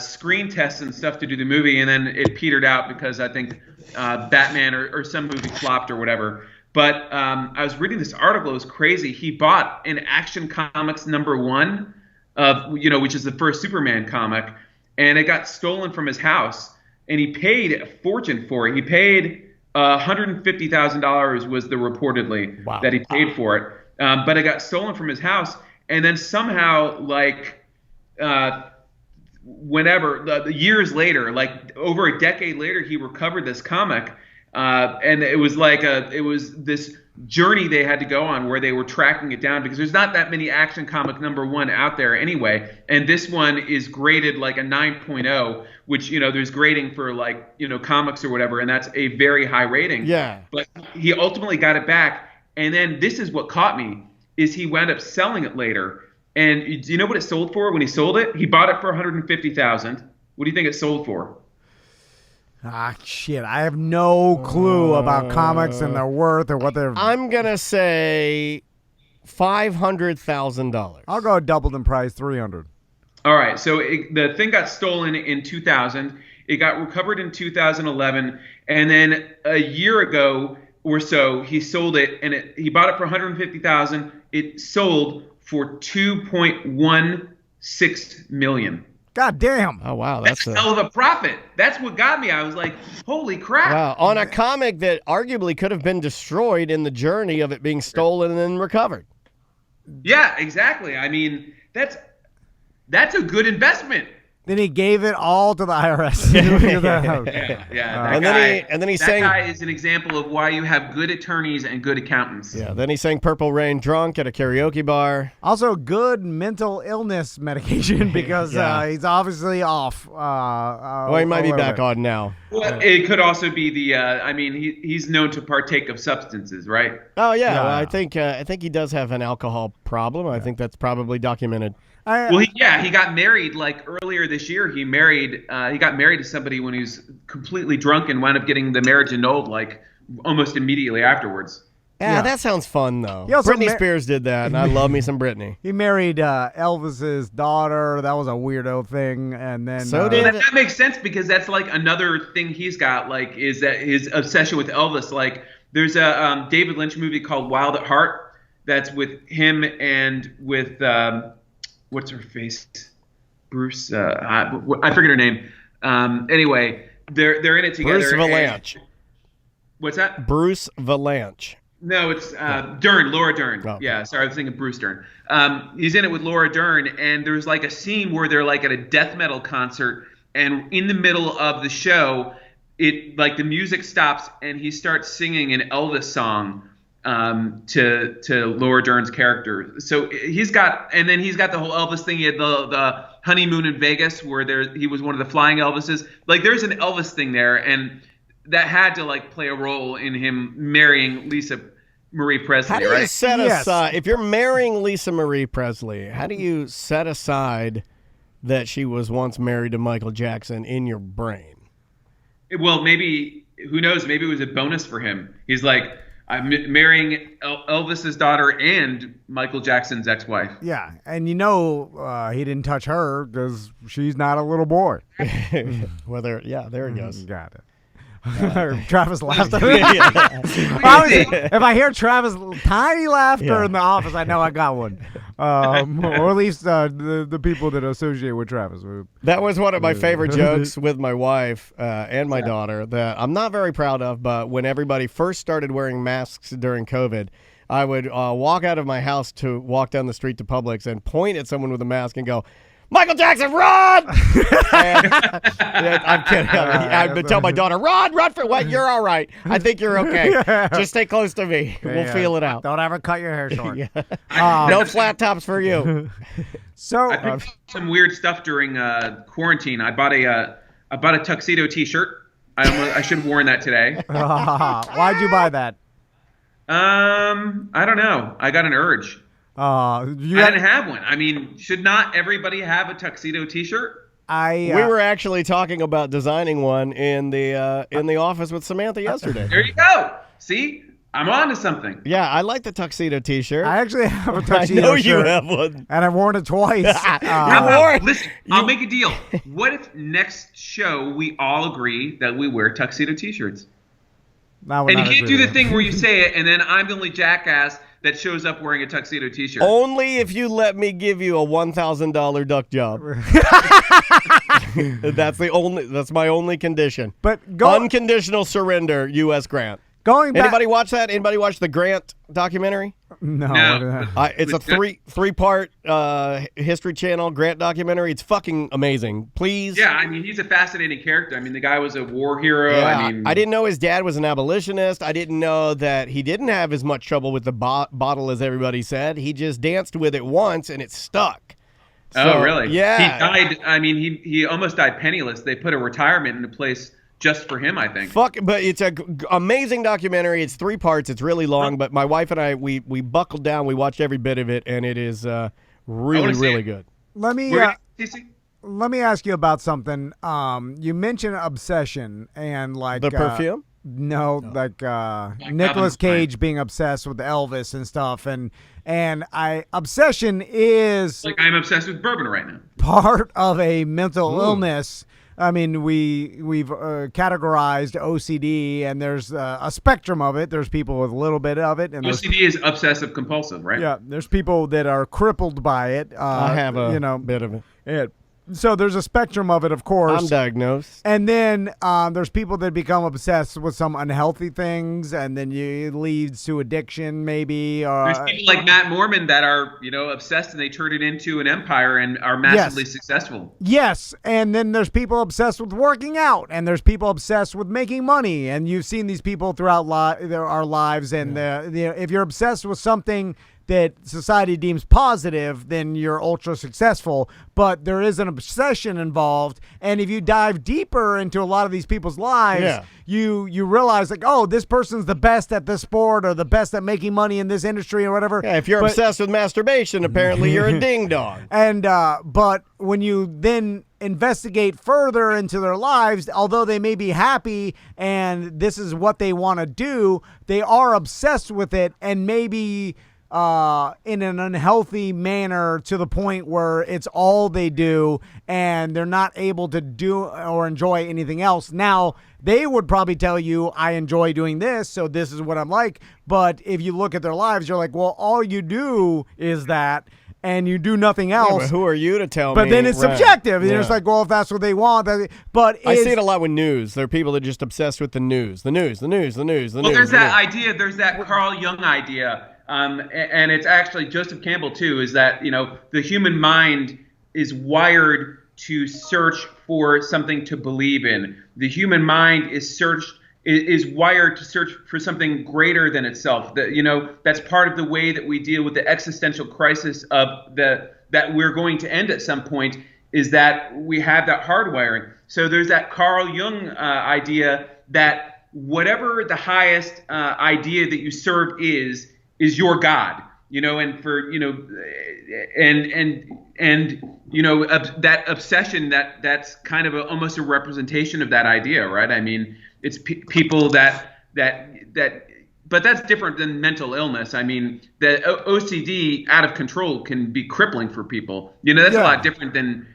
S3: screen tests and stuff to do the movie, and then it petered out because I think Batman or some movie flopped or whatever. But I was reading this article. It was crazy. He bought an Action Comics #1 of, which is the first Superman comic, and it got stolen from his house, and he paid a fortune for it. He paid $150,000 was the reportedly that he paid for it. But it got stolen from his house, and then somehow, years later, like over a decade later, he recovered this comic, and it was this journey they had to go on where they were tracking it down, because there's not that many Action Comic #1 out there anyway, and this one is graded like a 9.0, which there's grading for comics or whatever, and that's a very high rating.
S2: Yeah.
S3: But he ultimately got it back, and then this is what caught me, is he wound up selling it later. And do you know what it sold for when he sold it? He bought it for $150,000. What do you think it sold for?
S1: Shit. I have no clue about comics and their worth or what they're...
S2: I'm going to say $500,000.
S1: I'll go doubled in price, $300,000.
S3: All right. So the thing got stolen in 2000. It got recovered in 2011. And then a year ago or so, he sold it, and he bought it for $150,000. It sold for $2.16 million.
S1: God damn.
S2: Oh, wow.
S3: That's a hell of a profit. That's what got me. I was like, holy crap.
S2: Wow. On a comic that arguably could have been destroyed in the journey of it being stolen and then recovered.
S3: Yeah, exactly. I mean, that's a good investment.
S1: Then he gave it all to the IRS.
S3: Yeah.
S2: And then he sang.
S3: That guy is an example of why you have good attorneys and good accountants.
S2: Yeah. Then he sang "Purple Rain" drunk at a karaoke bar.
S1: Also, good mental illness medication, because he's obviously off.
S2: Well, he might be back on now.
S3: Well, it could also be he's known to partake of substances, right?
S2: Oh yeah. Well, I think he does have an alcohol problem. I think that's probably documented.
S3: He got married earlier this year. He got married to somebody when he was completely drunk and wound up getting the marriage annulled almost immediately afterwards.
S2: Yeah, that sounds fun though. Britney Spears did that, and I love me some Britney.
S1: He married Elvis's daughter. That was a weirdo thing, and then
S3: that makes sense, because that's another thing he's got is that his obsession with Elvis. There's a David Lynch movie called Wild at Heart that's with him and with. What's her face? Bruce. I forget her name. Anyway, they're in it together.
S2: Bruce Valanche.
S3: What's that?
S2: Bruce Valanche.
S3: No, it's Dern. Laura Dern. Oh. Yeah, sorry, I was thinking Bruce Dern. He's in it with Laura Dern, and there's a scene where they're at a death metal concert, and in the middle of the show, the music stops, and he starts singing an Elvis song. To Laura Dern's character. So he's got the whole Elvis thing. He had the honeymoon in Vegas where he was one of the flying Elvises. There's an Elvis thing there, and that had to play a role in him marrying Lisa Marie Presley.
S2: How do you set aside, if you're marrying Lisa Marie Presley, how do you set aside that she was once married to Michael Jackson in your brain?
S3: Well, maybe, who knows, maybe it was a bonus for him. He's like, I'm marrying Elvis's daughter and Michael Jackson's ex-wife.
S1: Yeah, and he didn't touch her because she's not a little boy.
S2: There he goes.
S1: Got it. Travis laughed at it. If I hear Travis' tiny laughter in the office, I know I got one. Or at least the people that associate with Travis.
S2: That was one of my favorite jokes with my wife and my daughter that I'm not very proud of, but when everybody first started wearing masks during COVID, I would walk out of my house to walk down the street to Publix and point at someone with a mask and go, "Michael Jackson, run!" I'm kidding. I would tell my daughter, run for what? You're all right. I think you're okay. Just stay close to me. We'll feel it out.
S1: Don't ever cut your hair short.
S2: No flat tops for you.
S3: So I picked up some weird stuff during quarantine. I bought a tuxedo T-shirt. I should have worn that today.
S1: Why'd you buy that?
S3: I don't know. I got an urge. I didn't have one. I mean, should not everybody have a tuxedo T-shirt?
S2: We were actually talking about designing one in the office with Samantha yesterday.
S3: There you go. See, I'm on to something.
S2: Yeah, I like the tuxedo T-shirt.
S1: I actually have a tuxedo
S2: I know
S1: shirt,
S2: you have one,
S1: and I've worn it twice.
S3: Listen, I'll make a deal. What if next show we all agree that we wear tuxedo T-shirts?
S1: I would
S3: And you
S1: not
S3: can't
S1: agree
S3: do the
S1: with
S3: thing where you say it, and then I'm the only jackass that shows up wearing a tuxedo T-shirt.
S2: Only if you let me give you a $1,000 duck job. That's my only condition.
S1: But
S2: unconditional surrender, U.S. Grant.
S1: Going back,
S2: Anybody watch that? Anybody watch the Grant documentary?
S1: No.
S2: It's a three-part History Channel Grant documentary. It's fucking amazing. Please.
S3: Yeah, I mean, he's a fascinating character. I mean, the guy was a war hero.
S2: Yeah, I didn't know his dad was an abolitionist. I didn't know that he didn't have as much trouble with the bottle as everybody said. He just danced with it once, and it stuck.
S3: Oh, really?
S2: Yeah.
S3: He died. I mean, he almost died penniless. They put a retirement into place just for him, I think.
S2: But it's a amazing documentary. It's 3 parts. It's really long, but my wife and I, we buckled down. We watched every bit of it, and it is really good.
S1: Let me ask you about something. You mentioned obsession and like
S2: the perfume.
S1: Like Nicolas Cage being obsessed with Elvis and stuff, and obsession is
S3: like I'm obsessed with bourbon right now.
S1: Part of a mental illness. I mean, we've categorized OCD, and there's a spectrum of it. There's people with a little bit of it, and
S3: OCD is obsessive compulsive, right?
S1: Yeah, there's people that are crippled by it.
S2: I have a bit of it.
S1: So there's a spectrum of it, of course.
S2: I'm diagnosed.
S1: And then there's people that become obsessed with some unhealthy things, and then it leads to addiction, maybe.
S3: There's people like Matt Mormon that are, obsessed, and they turn it into an empire and are massively successful.
S1: Yes, and then there's people obsessed with working out, and there's people obsessed with making money, and you've seen these people throughout our lives, and if you're obsessed with something that society deems positive, then you're ultra successful. But there is an obsession involved, and if you dive deeper into a lot of these people's lives, you realize like, oh, this person's the best at this sport or the best at making money in this industry or whatever.
S2: Yeah, if you're obsessed with masturbation, apparently you're a ding dong.
S1: And but when you then investigate further into their lives, although they may be happy and this is what they want to do, they are obsessed with it, and maybe in an unhealthy manner to the point where it's all they do and they're not able to do or enjoy anything else. Now, they would probably tell you, I enjoy doing this, so this is what I'm like. But if you look at their lives, you're like, well, all you do is that, and you do nothing else.
S2: Yeah, but who are you to tell me?
S1: But then it's subjective. And it's like, well, if that's what they want. But
S2: I see it a lot with news. There are people that are just obsessed with the news. Well,
S3: there's that idea. There's that Carl Jung idea. And it's actually Joseph Campbell too, is that, the human mind is wired to search for something to believe in. The human mind is wired to search for something greater than itself. That's part of the way that we deal with the existential crisis of that we're going to end at some point, is that we have that hardwiring. So there's that Carl Jung idea that whatever the highest idea that you serve is your God, and for, that obsession, that's kind of almost a representation of that idea, right? I mean, it's people that, but that's different than mental illness. I mean, the OCD out of control can be crippling for people. That's a lot different than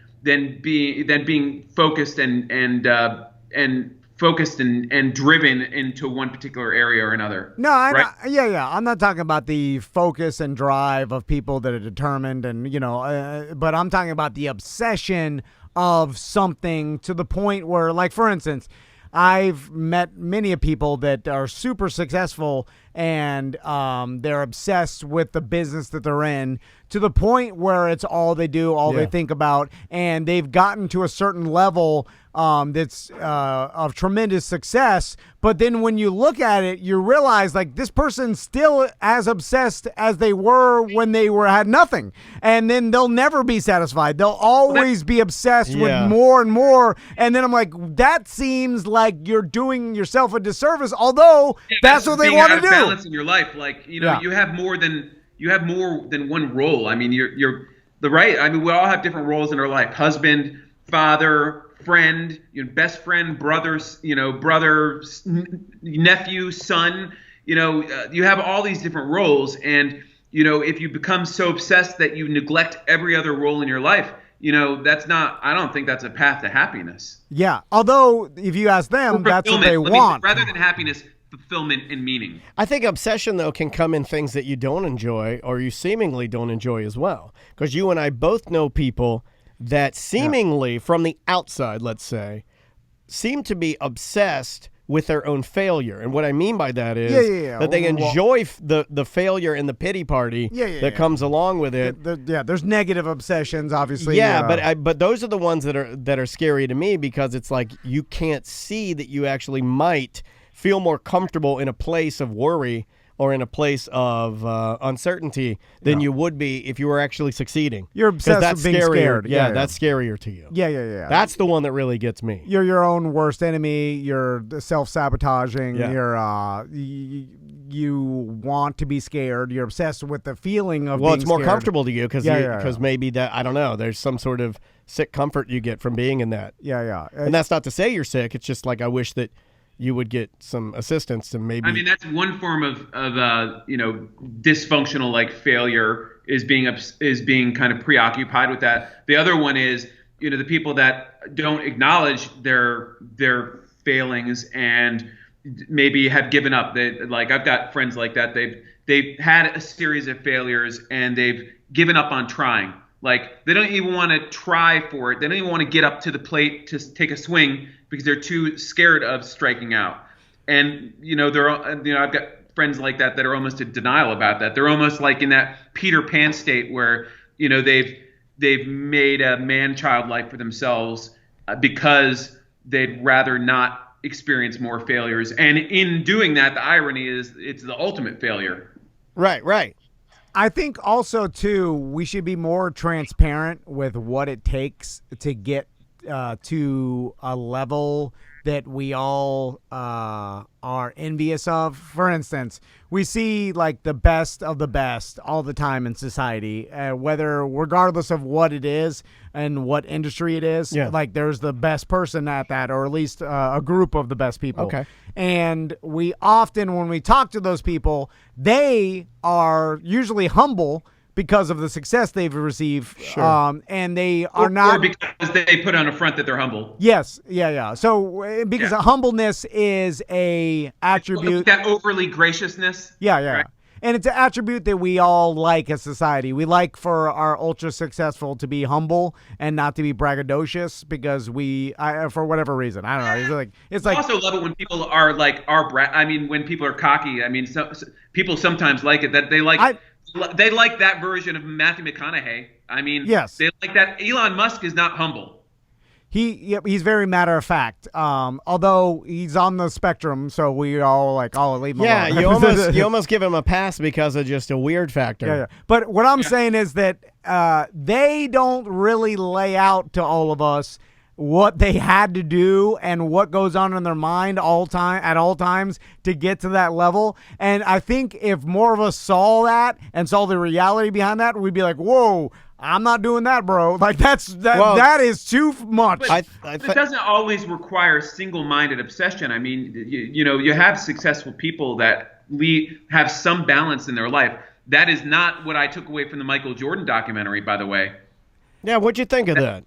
S3: being focused and focused and driven into one particular area or another.
S1: No, I'm not talking about the focus and drive of people that are determined and, but I'm talking about the obsession of something to the point where, like, for instance, I've met many people that are super successful and they're obsessed with the business that they're in to the point where it's all they do, all they think about, and they've gotten to a certain level that's of tremendous success. But then when you look at it, you realize like this person's still as obsessed as they were when they had nothing, and then they'll never be satisfied. They'll always be obsessed with more and more. And then I'm like, that seems like you're doing yourself a disservice. Although that's what they want to do.
S3: Balance in your life, like you have more than one role. I mean, you're the right. I mean, we all have different roles in our life: husband, father, friend, best friend, brother, nephew, son. You have all these different roles, and if you become so obsessed that you neglect every other role in your life, that's not. I don't think that's a path to happiness.
S1: Yeah. Although, if you ask them, that's what they want.
S3: Rather than happiness, fulfillment and meaning.
S2: I think obsession, though, can come in things that you don't enjoy or you seemingly don't enjoy as well. Because you and I both know people that seemingly, from the outside, let's say, seem to be obsessed with their own failure. And what I mean by that is that they enjoy the failure and the pity party that comes along with it.
S1: There's negative obsessions, obviously.
S2: Yeah, but those are the ones that are scary to me, because it's like you can't see that you actually might feel more comfortable in a place of worry or in a place of uncertainty than you would be if you were actually succeeding.
S1: You're obsessed with being scared.
S2: Yeah, that's scarier to you.
S1: Yeah.
S2: That's the one that really gets me.
S1: You're your own worst enemy. You're self-sabotaging.
S2: Yeah.
S1: You want to be scared. You're obsessed with the feeling of being
S2: it's more
S1: scared.
S2: comfortable to you because maybe that, I don't know, there's some sort of sick comfort you get from being in that.
S1: Yeah.
S2: And that's not to say you're sick. It's just like I wish that you would get some assistance and maybe.
S3: I mean, that's one form of dysfunctional like failure is being kind of preoccupied with that. The other one is the people that don't acknowledge their failings and maybe have given up. I've got friends like that. They've had a series of failures and they've given up on trying. Like they don't even want to try for it. They don't even want to get up to the plate to take a swing because they're too scared of striking out. And I've got friends like that are almost in denial about that. They're almost like in that Peter Pan state where they've made a man-child life for themselves because they'd rather not experience more failures. And in doing that, the irony is it's the ultimate failure.
S2: Right.
S1: I think also, too, we should be more transparent with what it takes to get to a level that we all are envious of. For instance, we see like the best of the best all the time in society, regardless of what it is and what industry it is.
S2: Yeah.
S1: Like there's the best person at that, or at least a group of the best people.
S2: Okay.
S1: And we often, when we talk to those people, they are usually humble because of the success they've received, and they are not,
S3: or because they put on a front that they're humble.
S1: Yes, yeah. So because humbleness is a attribute,
S3: that overly graciousness.
S1: Yeah.
S3: Right?
S1: And it's an attribute that we all like as society. We like for our ultra successful to be humble and not to be braggadocious because for whatever reason, I don't know. It's like
S3: I also love it when people are like when people are cocky. I mean, people sometimes like it that they like. They like that version of Matthew McConaughey. I mean,
S1: yes.
S3: They like that. Elon Musk is not humble.
S1: He's very matter of fact. Although he's on the spectrum, so we all like, leave him alone.
S2: Yeah, you almost give him a pass because of just a weird factor.
S1: Yeah. But what I'm saying is that they don't really lay out to all of us what they had to do and what goes on in their mind at all times to get to that level. And I think if more of us saw that and saw the reality behind that, we'd be like, whoa, I'm not doing that, bro. Like that is too much.
S3: But it doesn't always require single-minded obsession. I mean, you have successful people that have some balance in their life. That is not what I took away from the Michael Jordan documentary, by the way.
S2: Yeah, what'd you think of that?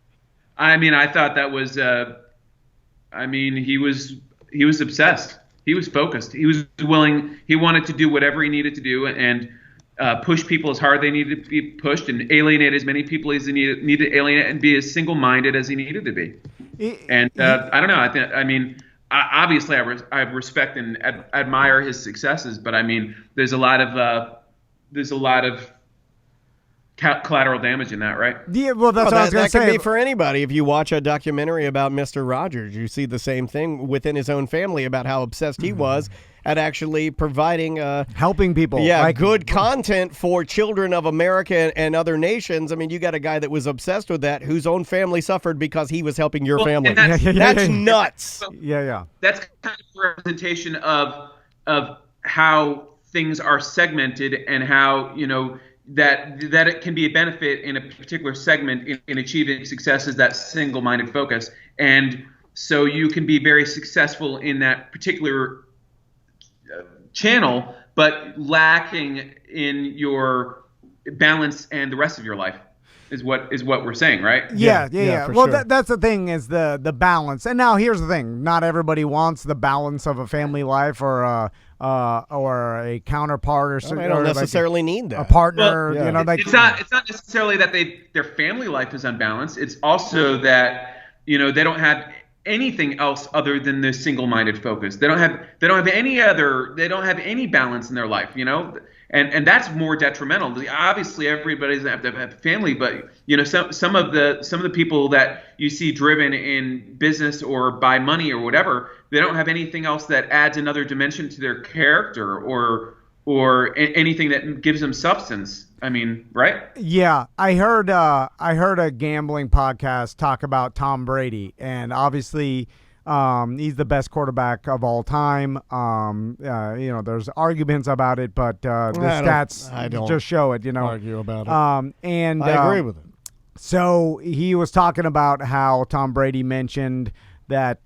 S3: I mean, I thought that was. He was obsessed. He was focused. He was willing. He wanted to do whatever he needed to do and push people as hard as they needed to be pushed and alienate as many people as he needed to alienate and be as single-minded as he needed to be. I don't know. Obviously, I respect and admire his successes, but I mean, there's a lot of collateral damage in that, right?
S1: Yeah, well, that's what I was going to say.
S2: That could be for anybody. If you watch a documentary about Mr. Rogers, you see the same thing within his own family about how obsessed he was at actually providing
S1: helping people.
S2: Yeah, good content for children of America and other nations. I mean, you got a guy that was obsessed with that whose own family suffered because he was helping your family. That's nuts.
S1: Yeah.
S3: That's kind of a representation of how things are segmented and how, that it can be a benefit in a particular segment in achieving success is that single-minded focus. And so you can be very successful in that particular channel, but lacking in your balance and the rest of your life. is what we're saying, right?
S1: Yeah.
S2: for
S1: Well,
S2: sure.
S1: that's the thing is the balance. And now here's the thing: not everybody wants the balance of a family life or a counterpart or
S2: Well,
S1: something.
S2: they don't necessarily need that.
S1: a partner.
S3: Well,
S1: You know, like
S3: it's not necessarily that their family life is unbalanced. It's also that they don't have anything else other than this single-minded focus. They don't have any balance in their life. And that's more detrimental. Obviously, everybody doesn't have to have a family, but some of the people that you see driven in business or by money or whatever, they don't have anything else that adds another dimension to their character or anything that gives them substance. I mean, right?
S1: Yeah, I heard a gambling podcast talk about Tom Brady, and obviously he's the best quarterback of all time. There's arguments about it, but the stats just show it.
S2: Argue about it.
S1: And
S2: I agree with it.
S1: So he was talking about how Tom Brady mentioned that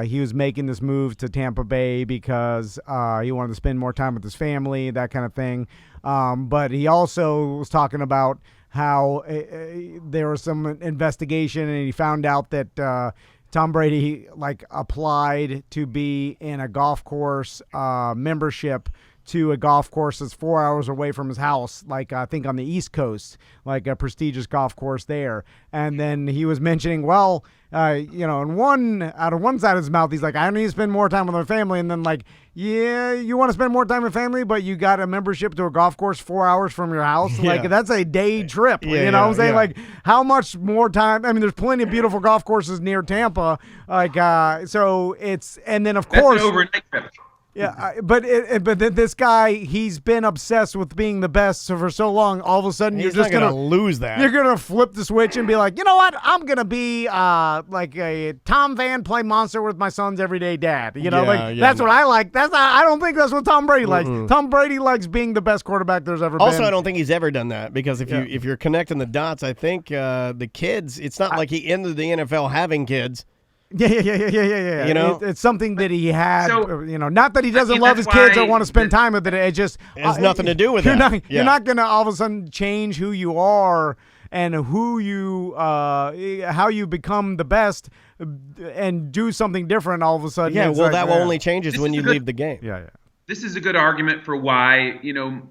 S1: he was making this move to Tampa Bay because he wanted to spend more time with his family, that kind of thing. But he also was talking about how there was some investigation, and he found out that Tom Brady applied to be in a golf course membership to a golf course that's 4 hours away from his house, I think on the East Coast, like a prestigious golf course there. And then he was mentioning, out of one side of his mouth, he's like, I need to spend more time with my family. And then you want to spend more time with family, but you got a membership to a golf course 4 hours from your house.
S2: Yeah.
S1: That's a day trip.
S2: Yeah,
S1: you know what I'm saying?
S2: yeah.
S1: How much more time? I mean, there's plenty of beautiful golf courses near Tampa. So it's, and then of course,
S3: that's an overnight trip.
S1: Yeah, but then this guy, he's been obsessed with being the best for so long. All of a sudden,
S2: He's
S1: you're just
S2: not
S1: gonna
S2: lose that.
S1: You're gonna flip the switch and be like, you know what? I'm gonna be like a Tom Van play monster with my son's everyday dad. That's what I like. I don't think that's what Tom Brady likes. Tom Brady likes being the best quarterback there's ever been.
S2: Also, I don't think he's ever done that because if you're connecting the dots, I think the kids. It's not like he ended the NFL having kids.
S1: Yeah. It's something that he had.
S3: So,
S1: not that he doesn't love his kids or want to spend time with it. It just
S2: has nothing to do with
S1: you're
S2: that.
S1: You're not going to all of a sudden change who you are and who you, how you become the best, and do something different all of a sudden.
S2: Yeah, that will only changes when you leave the game.
S1: Yeah.
S3: This is a good argument for why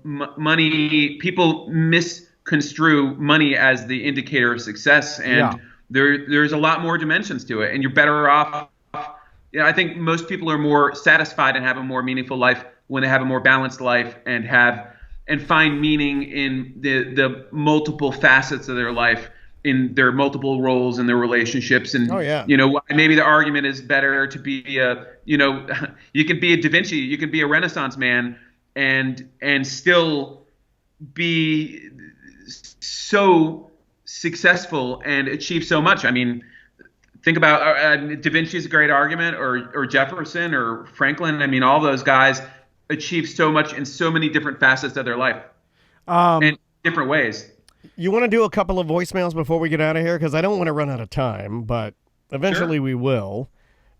S3: money. People misconstrue money as the indicator of success, and there's a lot more dimensions to it, and you're better off. I think most people are more satisfied and have a more meaningful life when they have a more balanced life and find meaning in the multiple facets of their life, in their multiple roles in their relationships. And maybe the argument is better to be you can be a Da Vinci, you can be a Renaissance man and still be so successful and achieve so much. I mean, think about Da Vinci is a great argument, or Jefferson or Franklin. I mean, all those guys achieved so much in so many different facets of their life, in different ways.
S2: You want to do a couple of voicemails before we get out of here? Because I don't want to run out of time, but eventually we will.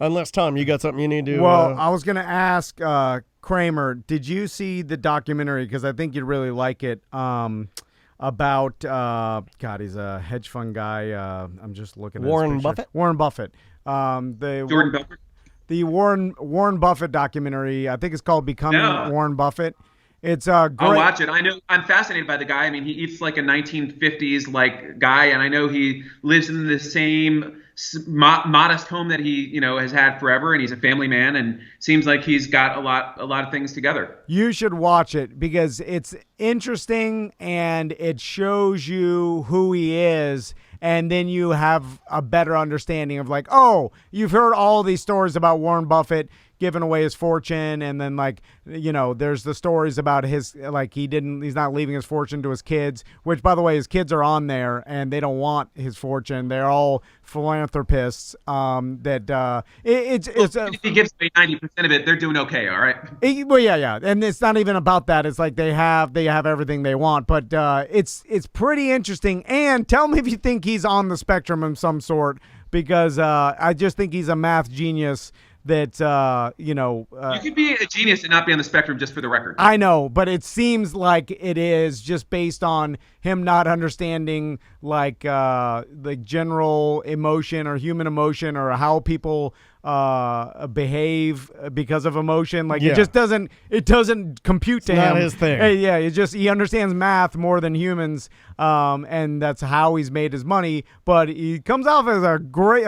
S2: Unless, Tom, you got something you need to...
S1: Well, I was going to ask Kramer, did you see the documentary? Because I think you'd really like it. About he's a hedge fund guy. I'm just looking at
S2: Warren
S1: his
S2: Buffett.
S1: Warren Buffett.
S3: Jordan Belfort.
S1: The Warren Buffett documentary. I think it's called Becoming Warren Buffett. It's great.
S3: I'll watch it. I know I'm fascinated by the guy. I mean, he eats like a 1950s guy, and I know he lives in the same modest home that he has had forever, and he's a family man, and seems like he's got a lot of things together.
S1: You should watch it because it's interesting and it shows you who he is, and then you have a better understanding of you've heard all these stories about Warren Buffett giving away his fortune, and then there's the stories about his he's not leaving his fortune to his kids, which by the way his kids are on there and they don't want his fortune. They're all philanthropists.
S3: If he gives away 90% of it, they're doing okay, all right?
S1: And it's not even about that. It's like they have everything they want, but it's pretty interesting. And tell me if you think he's on the spectrum of some sort, because I just think he's a math genius that you know.
S3: You could be a genius and not be on the spectrum, just for the record.
S1: I know, but it seems like it is just based on him not understanding like the general emotion or human emotion or how people behave because of emotion. Like it just doesn't compute to him.
S2: Not his thing.
S1: Yeah, he understands math more than humans, and that's how he's made his money. But he comes off as a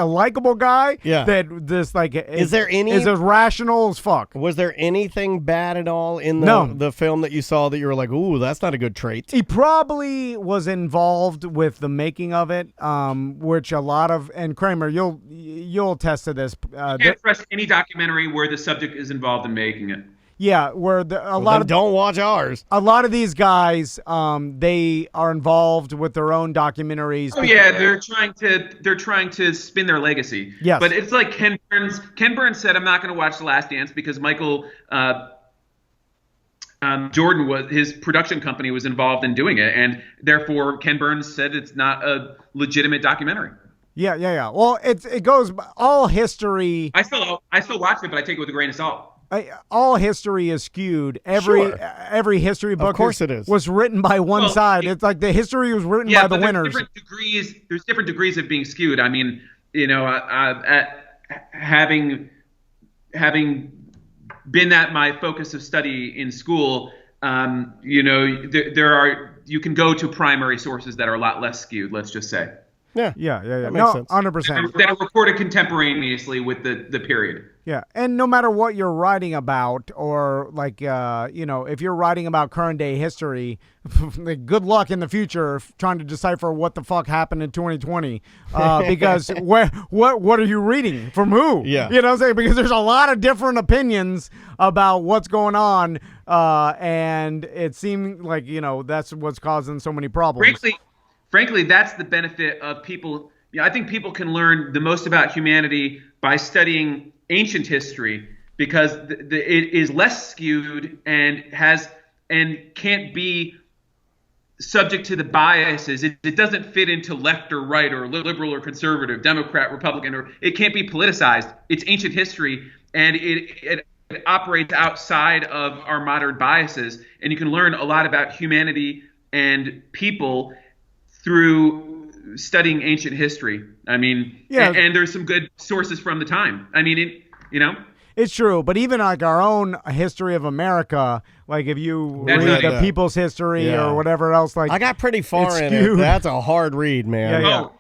S1: likable guy.
S2: Yeah.
S1: That this like is as rational as fuck.
S2: Was there anything bad at all in the film that you saw that you were like, ooh, that's not a good trait?
S1: He probably was involved with the making of it, which a lot of, and Kramer, you'll attest to this.
S3: You can't trust any documentary where the subject is involved in making it.
S1: Yeah, where
S2: don't watch ours.
S1: A lot of these guys, they are involved with their own documentaries.
S3: Oh yeah, they're trying to spin their legacy.
S1: Yes,
S3: but it's like Ken Burns. Ken Burns said, "I'm not going to watch The Last Dance because Michael Jordan his production company was involved in doing it, and therefore Ken Burns said it's not a legitimate documentary."
S1: Yeah. Well, it goes all history.
S3: I still watch it, but I take it with a grain of salt.
S1: All history is skewed. Every history book,
S2: of course it is,
S1: was written by one side. It's like the history was written by the winners.
S3: There's different degrees of being skewed. I mean, you know, having been that my focus of study in school, you know, you can go to primary sources that are a lot less skewed. Let's just say.
S1: Yeah.
S2: That makes sense.
S1: 100%.
S3: That are recorded contemporaneously with the period.
S1: Yeah, and no matter what you're writing about, or like, you know, if you're writing about current day history, good luck in the future trying to decipher what the fuck happened in 2020. Because what are you reading from who?
S2: Yeah,
S1: you know what I'm saying? Because there's a lot of different opinions about what's going on, and it seemed like, you know, that's what's causing so many problems.
S3: Frankly, that's the benefit of people. I think people can learn the most about humanity by studying ancient history, because it is less skewed and can't be subject to the biases. It doesn't fit into left or right or liberal or conservative, Democrat, Republican, or it can't be politicized. It's ancient history, and it operates outside of our modern biases, and you can learn a lot about humanity and people through studying ancient history. I mean, and there's some good sources from the time. I mean, you know,
S1: it's true. But even like our own history of America, like if you read the people's history or whatever else, like
S2: I got pretty far in it. That's a hard read, man.
S1: Yeah.
S3: Oh,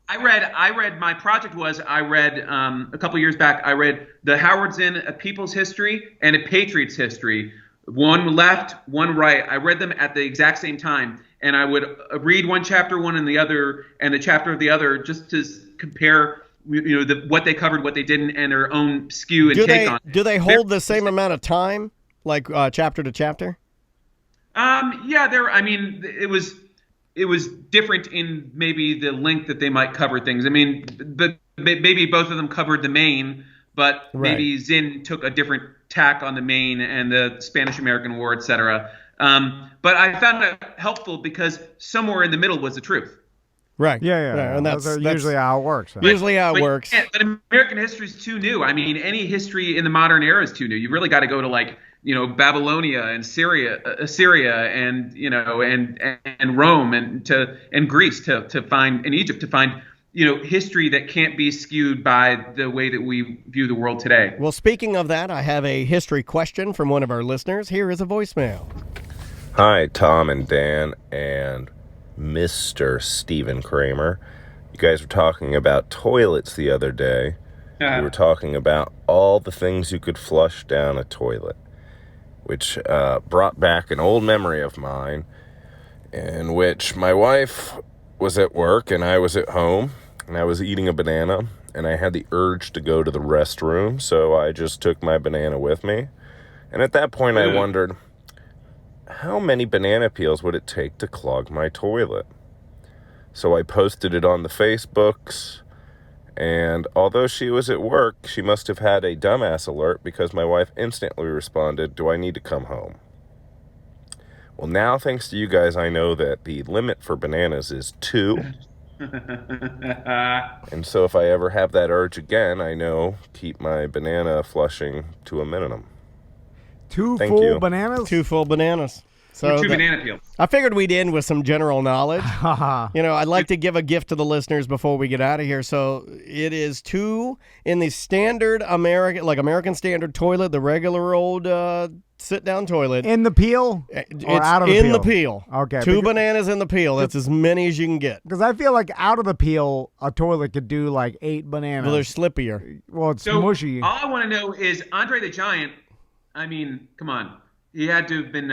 S3: I read. My project was a couple years back. I read the Howard Zinn, A People's History and A Patriot's History. One left, one right. I read them at the exact same time. And I would read one chapter, one and the other, and the chapter of the other, just to compare, you know, what they covered, what they didn't, and their own skew and take on it.
S2: Do they hold the same amount of time, like chapter to chapter?
S3: Yeah, I mean, it was different in maybe the length that they might cover things. I mean, maybe both of them covered the main, but maybe Zinn took a different tack on the main and the Spanish-American War, etc. But I found it helpful because somewhere in the middle was the truth.
S2: Right.
S1: Yeah. And that's usually how it works.
S2: Usually how it works.
S3: But American history is too new. I mean, any history in the modern era is too new. You really got to go to, like, you know, Babylonia and Assyria and, you know, and Rome and Greece to find, and Egypt to find, you know, history that can't be skewed by the way that we view the world today.
S2: Well, speaking of that, I have a history question from one of our listeners. Here is a voicemail.
S5: Hi, Tom and Dan and Mr. Steven Kramer. You guys were talking about toilets the other day. You were talking about all the things you could flush down a toilet, which brought back an old memory of mine in which my wife was at work and I was at home and I was eating a banana and I had the urge to go to the restroom, so I just took my banana with me. And at that point I wondered, how many banana peels would it take to clog my toilet? So I posted it on the Facebooks, and although she was at work, she must have had a dumbass alert because my wife instantly responded, "Do I need to come home?" Well, now, thanks to you guys, I know that the limit for bananas is 2. And so if I ever have that urge again, I know keep my banana flushing to a minimum.
S1: Two
S5: Thank
S1: full
S5: you.
S1: bananas?
S2: 2 full bananas. So
S3: Two banana peels.
S2: I figured we'd end with some general knowledge.
S1: Haha.
S2: I'd like to give a gift to the listeners before we get out of here. So it is 2 in the standard American standard toilet, the regular old sit-down toilet.
S1: In the peel?
S2: It's
S1: Or out of the
S2: in
S1: peel?
S2: the peel.
S1: Okay,
S2: 2
S1: because-
S2: bananas in the peel. That's as many as you can get.
S1: Because I feel like out of the peel, a toilet could do like 8 bananas.
S2: Well, they're slippier.
S1: Well, it's
S3: So
S1: mushy.
S3: all I want to know is Andre the Giant. I mean, come on, he had to have been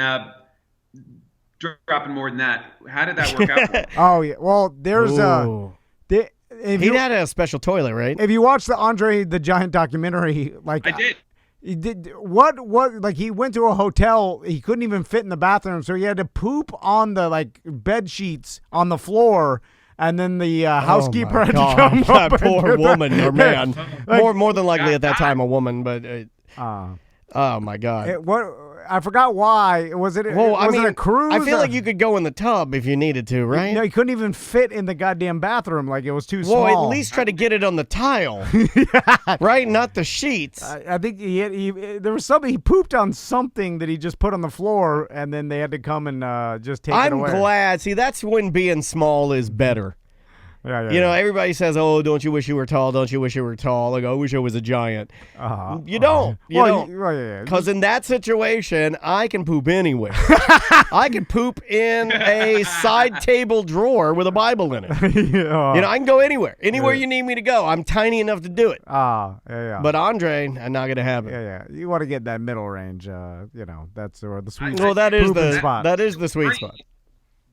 S3: dropping more than that. How did that work out? For him?
S1: Oh, yeah. Well, there's
S2: Ooh.
S1: if
S2: He
S1: you,
S2: had a special toilet, right?
S1: if you watch the Andre the Giant documentary, like
S3: I did.
S1: he did what like he went to a hotel, he couldn't even fit in the bathroom, so he had to poop on the like bed sheets on the floor. And then the housekeeper had to come
S2: that
S1: up.
S2: poor
S1: and do
S2: woman or man.
S1: Like-
S2: more than likely at that time a woman, but oh my God.
S1: What I forgot why was it?
S2: Well,
S1: was it a cruise?
S2: I feel
S1: or-
S2: like you could go in the tub if you needed to, right?
S1: No, he couldn't even fit in the goddamn bathroom. Like it was too
S2: Well,
S1: small.
S2: at least try to get it on the tile, right? Not the sheets.
S1: I think there was something he pooped on something that he just put on the floor, and then they had to come and just take it
S2: I'm
S1: away.
S2: glad. See, that's when being small is better.
S1: Yeah,
S2: Everybody says, "Oh, don't you wish you were tall? Don't you wish you were tall?" Like, I wish I was a giant. You don't. You don't.
S1: yeah.
S2: Because in that situation, I can poop anywhere. I can poop in a side table drawer with a Bible in it. I can go anywhere. Anywhere you need me to go. I'm tiny enough to do it.
S1: Yeah.
S2: But Andre, I'm not going to have it.
S1: yeah. You want to get that middle range. That's the sweet.
S2: Well, that is
S1: pooping
S2: the
S1: spot.
S2: that is the sweet spot.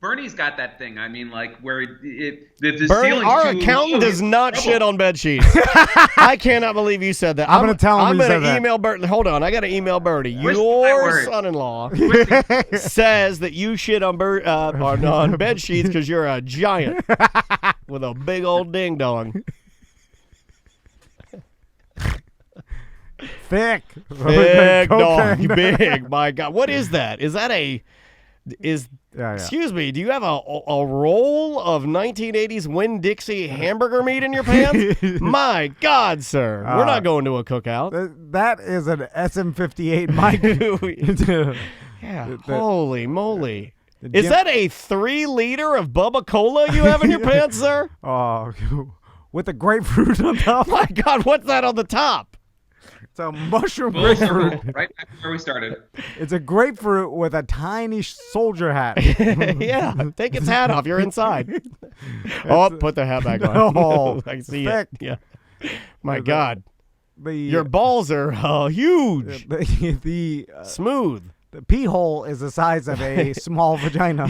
S3: Bernie's got that thing. I mean, like where if the
S2: Bernie,
S3: ceiling's
S2: our
S3: too
S2: accountant
S3: low,
S2: does
S3: he's in
S2: not
S3: trouble.
S2: shit on bed sheets. I cannot believe you said that.
S1: I'm gonna tell him
S2: I'm
S1: you
S2: gonna
S1: said that.
S2: email Bernie. Hold on, I got to email Bernie.
S3: Whisper that
S2: Your
S3: word.
S2: son-in-law says that you shit on on bed sheets because you're a giant with a big old ding dong.
S1: Thick.
S2: Big dog,
S1: Cocaine.
S2: big. My God, what is that? Is that
S1: Yeah.
S2: Excuse me, do you have a roll of 1980s Winn-Dixie hamburger meat in your pants? My God, sir. We're not going to a cookout.
S1: That is an SM58 mic.
S2: Yeah, holy moly.
S1: the
S2: Is
S1: gym-
S2: that a 3 liter of Bubba Cola you have in your pants, sir?
S1: Oh, with the grapefruit on top.
S2: My God, what's that on the top?
S1: It's a mushroom
S3: Full circle,
S1: grapefruit.
S3: right back to where we started.
S1: It's a grapefruit with a tiny soldier hat.
S2: Yeah, take its hat off. You're inside. Oh, put the hat back on.
S1: Oh,
S2: I see
S1: thick.
S2: it. Yeah. My God.
S1: Your
S2: Your balls are huge.
S1: the
S2: Smooth.
S1: pee hole is the size of a small vagina.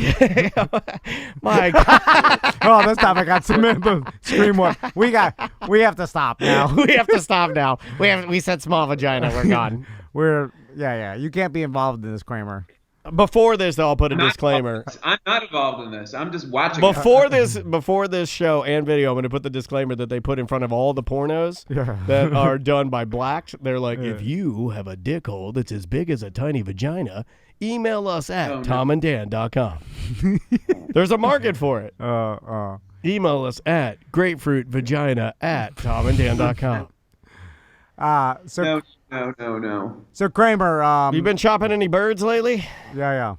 S2: My God.
S1: Oh, this time I got Samantha scream one. We have to stop now.
S2: We have to stop now. We said small vagina. We're gone.
S1: Yeah. You can't be involved in this, Kramer.
S2: Before this, though, I'll put a disclaimer.
S3: I'm not involved in this. I'm just watching.
S2: Before this show and video, I'm going to put the disclaimer that they put in front of all the pornos that are done by blacks. They're like, if you have a dick hole that's as big as a tiny vagina, email us at tomandan.com. There's a market for it. Email us at grapefruitvagina@tomandan.com.
S1: So
S3: No.
S1: So Kramer,
S2: You been chopping any birds lately?
S1: yeah.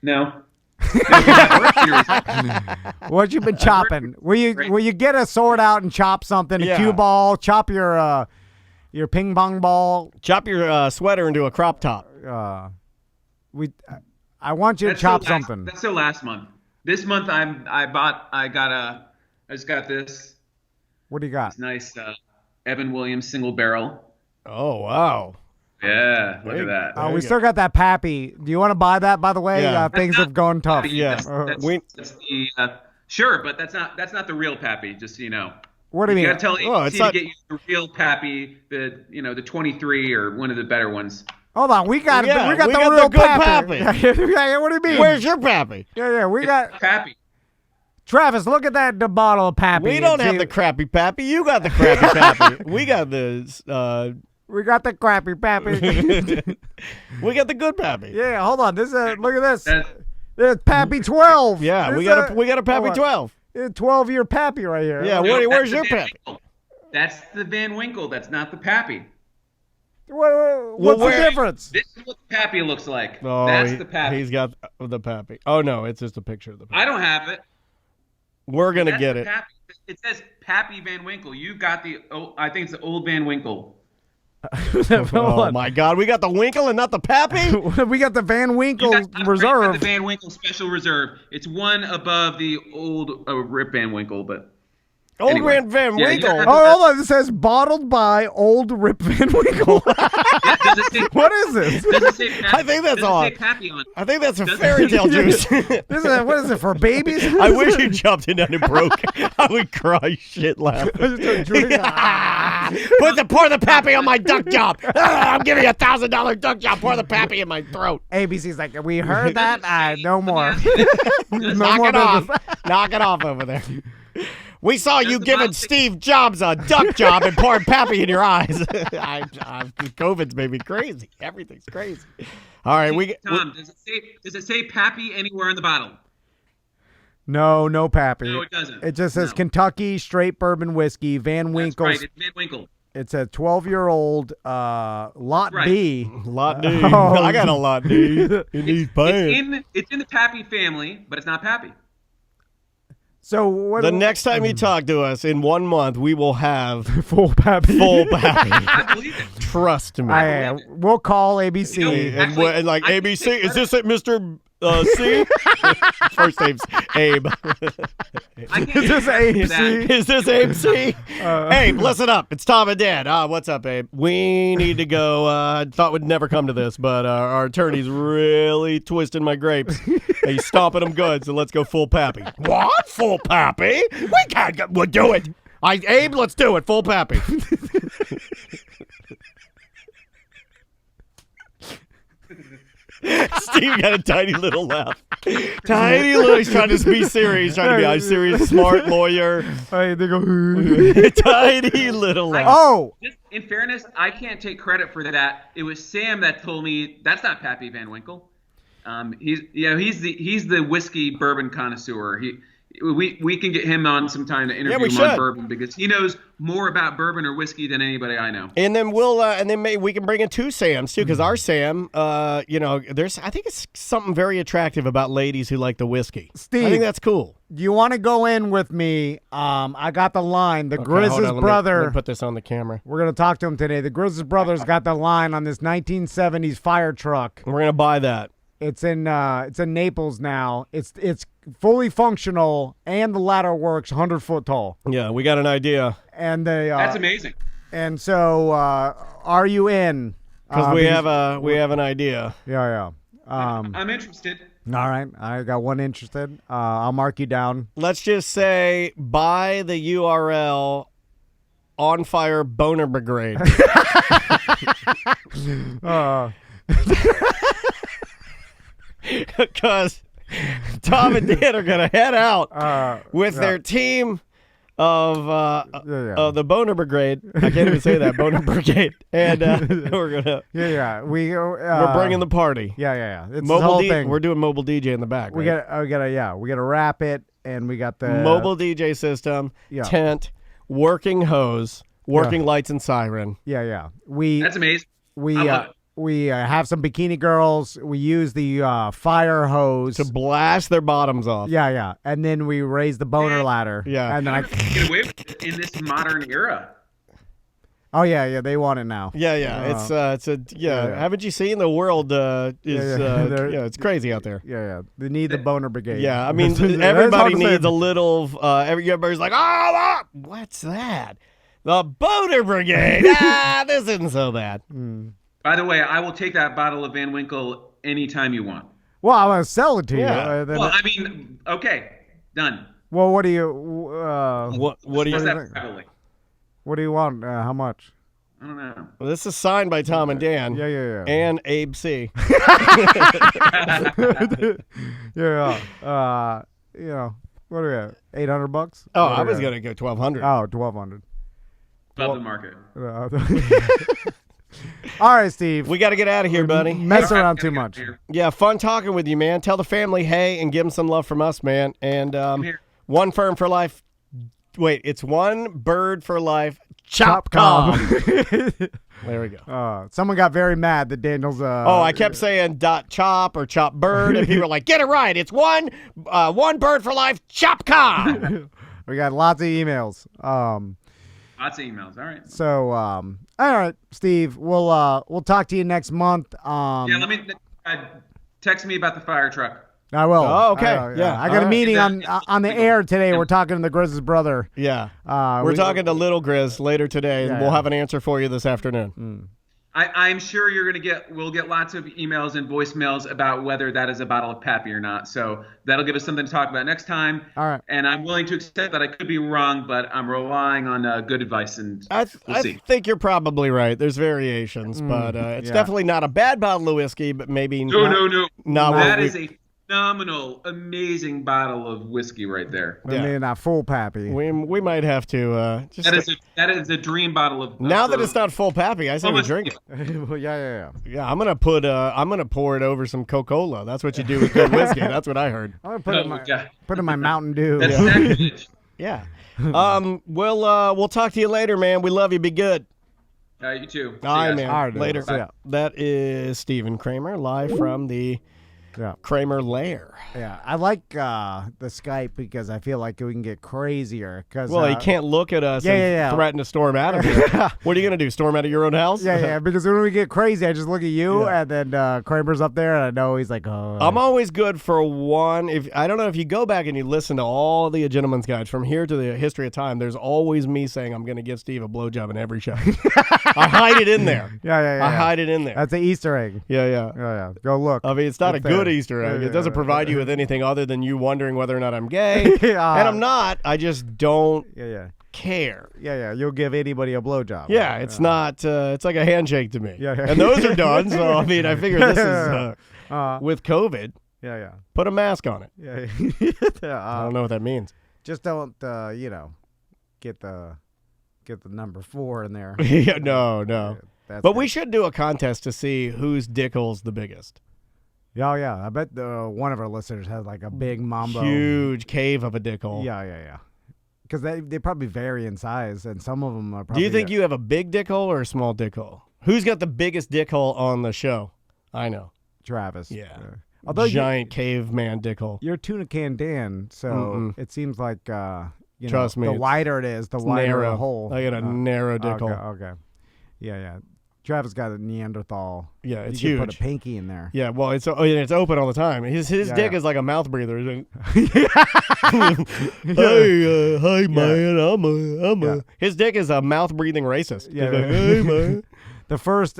S3: No.
S1: What you been chopping? Will you get a sword out and chop something? A cue ball? Chop your ping pong ball?
S2: Chop your sweater into a crop top.
S1: I want you to chop something.
S3: That's the last month. This month I just got this.
S1: What do you got?
S3: This nice Evan Williams single barrel.
S2: Oh, wow.
S3: Yeah, look at that.
S1: We still got that Pappy. Do you want to buy that, by the way?
S2: Yeah.
S1: Things have gone tough.
S2: Yeah.
S3: That's the, sure, but that's not the real Pappy, just so you know.
S1: What do you
S3: You
S1: mean?
S3: gotta tell
S2: it's
S3: AGGTM
S2: not-
S3: to get you the real Pappy, the 23 or one of the better ones.
S1: Hold on, we got
S2: Yeah,
S1: we got
S2: we
S1: the
S2: got
S1: real
S2: the good
S1: Pappy.
S2: Pappy.
S1: Yeah, what do you mean?
S2: Where's your pappy?
S1: Yeah, we got
S3: Pappy.
S1: Travis. Look at the bottle of Pappy.
S2: We don't have the crappy pappy. You got the crappy pappy. We got the
S1: We got the crappy Pappy.
S2: we got the good pappy.
S1: Yeah, hold on. This look at this. It's Pappy 12.
S2: Yeah, we got a Pappy 12.
S1: 12-year Pappy right here.
S2: Yeah, Woody, where's your Pappy?
S3: That's the Van Winkle. That's not the Pappy.
S1: What's the difference?
S3: This is what the Pappy looks like.
S2: Oh,
S3: That's the Pappy.
S2: He's got the Pappy. Oh, no, it's just a picture of the Pappy.
S3: I don't have it.
S2: We're going to
S3: That's
S2: get
S3: the
S2: it.
S3: Pappy. It says Pappy Van Winkle. You got I think it's the old Van Winkle.
S2: Oh, my God. We got the Winkle and not the Pappy?
S1: We got the Van Winkle
S3: You got
S1: Reserve.
S3: the Van Winkle Special Reserve. It's one above the old Rip Van Winkle, but...
S2: Old
S3: Anyway.
S2: Van
S3: Yeah,
S2: Winkle.
S3: you
S1: Oh, hold on. It says bottled by Old Rip Van Winkle.
S3: Does it say,
S1: What is this?
S3: does it say Pappy?
S2: I think that's
S3: does
S2: on.
S3: it say Pappy on it?
S2: I think that's a
S3: Does it-
S2: fairy tale juice.
S1: What is it for babies?
S2: I wish you jumped in that and broke. I would cry shit laughing. Pour the Pappy on my duck job. I'm giving you $1,000 duck job. Pour the Pappy in my throat.
S1: ABC's like, we heard that. No more.
S2: Knock it off. Knock it off over there. We saw you
S3: the
S2: giving
S3: bottle-
S2: Steve Jobs a duck job and pouring Pappy in your eyes. COVID's made me crazy. Everything's crazy. All right,
S3: Tom, does it say Pappy anywhere in the bottle?
S1: No Pappy.
S3: No, it doesn't.
S1: It just says
S3: No.
S1: Kentucky straight bourbon whiskey, Van
S3: That's
S1: Winkle.
S3: right. It's Van Winkle.
S1: It's a 12-year-old lot
S3: Right.
S1: B.
S2: Lot D.
S1: Oh.
S2: I got a lot D in these pants.
S3: It's in the Pappy family, but it's not Pappy.
S1: So what?
S2: The next time you talk to us in 1 month, we will have
S1: full Pappy.
S2: full Pappy.
S3: I believe it.
S2: Trust me.
S1: We'll call ABC.
S3: You know,
S2: And,
S3: Actually,
S2: and like
S3: I
S2: ABC,
S3: think
S2: is this it, Mr. C? First name's Abe.
S3: I can't
S1: Is this
S3: say
S1: ABC?
S3: that.
S2: Is this Abe C? Abe, listen up. It's Tom and Dan. What's up, Abe? We need to go. I thought we'd never come to this, but our attorney's really twisting my grapes. He's stomping them good, so let's go full Pappy. What? Full Pappy? We can't go. We'll do it. Abe, let's do it. Full Pappy. Steve got a tiny little laugh. Tiny little. He's trying to be serious. He's trying to be a serious, smart lawyer.
S1: Hey, they go.
S2: Tiny little laugh.
S1: Oh,
S3: Just in fairness, I can't take credit for that. It was Sam that told me that's not Pappy Van Winkle. He's the whiskey bourbon connoisseur. We can get him on sometime to interview him on bourbon because he knows more about bourbon or whiskey than anybody I know.
S2: And then we can bring in two Sams too, because our Sam, I think it's something very attractive about ladies who like the whiskey.
S1: Steve,
S2: I think that's cool.
S1: do you want to go in with me? I got the line. The Grizz's brother.
S2: Let me put this on the camera.
S1: We're gonna talk to him today. The Grizz's brother's got the line on this 1970s fire truck.
S2: We're gonna buy that.
S1: It's in Naples now. It's fully functional and the ladder works 100 foot tall.
S2: Yeah, we got an idea.
S1: And
S3: That's amazing.
S1: And so, are you in?
S2: Because we have an idea.
S1: Yeah.
S3: I'm interested.
S1: All right, I got one interested. I'll mark you down.
S2: Let's just say buy the URL On Fire Boner Brigade. Because Tom and Dan are going to head out with their team of the Boner Brigade. I can't even say that, Boner Brigade. And we're going to we're bringing the party.
S1: Yeah. It's the
S2: Mobile
S1: whole thing.
S2: We're doing mobile DJ in the back.
S1: We
S2: right?
S1: gotta wrap it, and we got the
S2: mobile DJ system, tent, working hose, working lights and siren.
S1: Yeah.
S3: That's amazing. I love it.
S1: We have some bikini girls. We use the fire hose
S2: To blast their bottoms off.
S1: Yeah, and then we raise the boner ladder.
S2: Yeah.
S1: and then I.
S3: Get away with it in this modern era.
S1: Oh yeah, they want it now.
S2: Yeah. Haven't you seen the world? It's crazy out there.
S1: Yeah. They need the boner brigade.
S2: Yeah, I mean
S1: That is
S2: everybody
S1: hard to say.
S2: needs a little. Everybody's like, what's that? The Boner Brigade. This isn't so bad.
S3: By the way, I will take that bottle of Van Winkle anytime you want.
S1: Well, I want to sell it to
S2: Yeah.
S1: you.
S3: Well, I mean, okay, done.
S1: Well, what do you?
S2: What do
S3: What's
S2: you?
S3: that privately?
S1: What do you want? How much?
S3: I don't know.
S2: Well, this is signed by Tom and Dan.
S1: Yeah.
S2: And Abe C.
S1: Yeah. What are we at? $800?
S2: Oh, I was gonna go 1,200.
S1: Oh, 1,200.
S3: Love the market.
S1: All right, Steve.
S2: We got to get out of here, buddy.
S1: Mess around too much.
S2: Yeah, fun talking with you, man. Tell the family hey and give them some love from us, man. And one firm for life. Wait, it's one bird for life. Chopcom. There we go.
S1: Someone got very mad that Daniel's.
S2: I kept saying .chop or chop bird, and people were like, "Get it right! It's one bird for life. Chopcom."
S1: We got lots of emails.
S3: Lots of emails. All right.
S1: So, all right, Steve. We'll talk to you next month.
S3: Let me text me about the fire truck.
S1: I will.
S2: Oh, okay.
S1: Yeah. I got a meeting on the air today. We're talking to the Grizz's brother.
S2: Yeah. We're talking to Little Grizz later today, and we'll have an answer for you this afternoon.
S3: I'm sure we'll get lots of emails and voicemails about whether that is a bottle of Pappy or not. So that'll give us something to talk about next time.
S1: All right.
S3: And I'm willing to accept that I could be wrong, but I'm relying on good advice, and we'll see.
S2: I think you're probably right. There's variations, but it's definitely not a bad bottle of whiskey, but maybe
S3: No. That is
S2: a
S3: phenomenal, amazing bottle of whiskey right there.
S1: I mean, not full Pappy.
S2: We might have to just.
S3: That is a dream bottle of.
S2: Now that it's not full Pappy, I say we drink it.
S1: Yeah.
S2: Yeah, I'm gonna pour it over some Coca-Cola. That's what you do with good whiskey. That's what I heard.
S1: I'm gonna put in my Mountain Dew.
S3: That's sacrilege.
S2: Yeah. We'll talk to you later, man. We love you. Be good.
S3: You too.
S2: All right, man.
S1: All right,
S2: later.
S1: Bye.
S2: That is Steven Kramer live from the Kramer Lair.
S1: Yeah, I like the Skype because I feel like we can get crazier.
S2: He can't look at us and threaten to storm out of here. What are you going to do, storm out of your own house?
S1: Yeah, because when we get crazy, I just look at you, and then Kramer's up there, and I know he's like, oh.
S2: I'm always good for one. I don't know if you go back and you listen to all the Gentleman's Guides from here to the history of time, there's always me saying I'm going to give Steve a blowjob in every show. I hide it in there.
S1: Yeah.
S2: I hide it in there.
S1: That's an Easter egg.
S2: Yeah.
S1: Go look.
S2: I mean, it's not a good Easter egg. It doesn't provide you with anything other than you wondering whether or not I'm gay. And I'm not. I just don't care.
S1: Yeah. You'll give anybody a blowjob.
S2: Yeah, it's not. It's like a handshake to me.
S1: Yeah.
S2: And those are done. So, I mean, I figure this is with COVID.
S1: Yeah.
S2: Put a mask on it.
S1: Yeah.
S2: I don't know what that means.
S1: Just don't, get the number 4 in there.
S2: Yeah, no.
S1: But
S2: we should do a contest to see whose dick hole's the biggest.
S1: Yeah. I bet one of our listeners has like a big mambo.
S2: Huge cave of a dick hole.
S1: Yeah. Because they probably vary in size, and some of them are probably...
S2: Do you think you have a big dick hole or a small dick hole? Who's got the biggest dick hole on the show? I know.
S1: Travis.
S2: Yeah.
S1: Although
S2: giant caveman dick hole.
S1: You're Tuna Can Dan, so it seems like,
S2: trust me,
S1: the wider it is, the wider
S2: narrow.
S1: the hole.
S2: I got a narrow dick hole.
S1: Okay. Yeah. Travis got a Neanderthal.
S2: Yeah, it's
S1: you
S2: huge.
S1: Put a pinky in there.
S2: Yeah, well, it's open all the time. His dick is like a mouth breather. Hey, man, I'm a. His dick is a mouth breathing racist.
S1: Yeah,
S2: like, hey, man.
S1: The first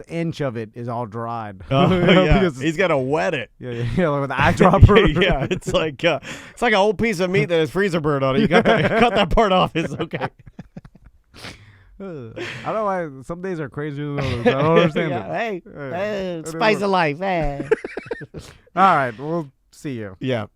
S1: inch of it is all dried.
S2: He's got to wet it.
S1: Yeah, with the eyedropper.
S2: Yeah, it's like an old piece of meat that has freezer burn on it. You cut that part off. It's okay.
S1: I don't know why some days are crazier than others. I don't understand it.
S2: Hey, spice of life. Hey.
S1: All right, we'll see you.
S2: Yeah.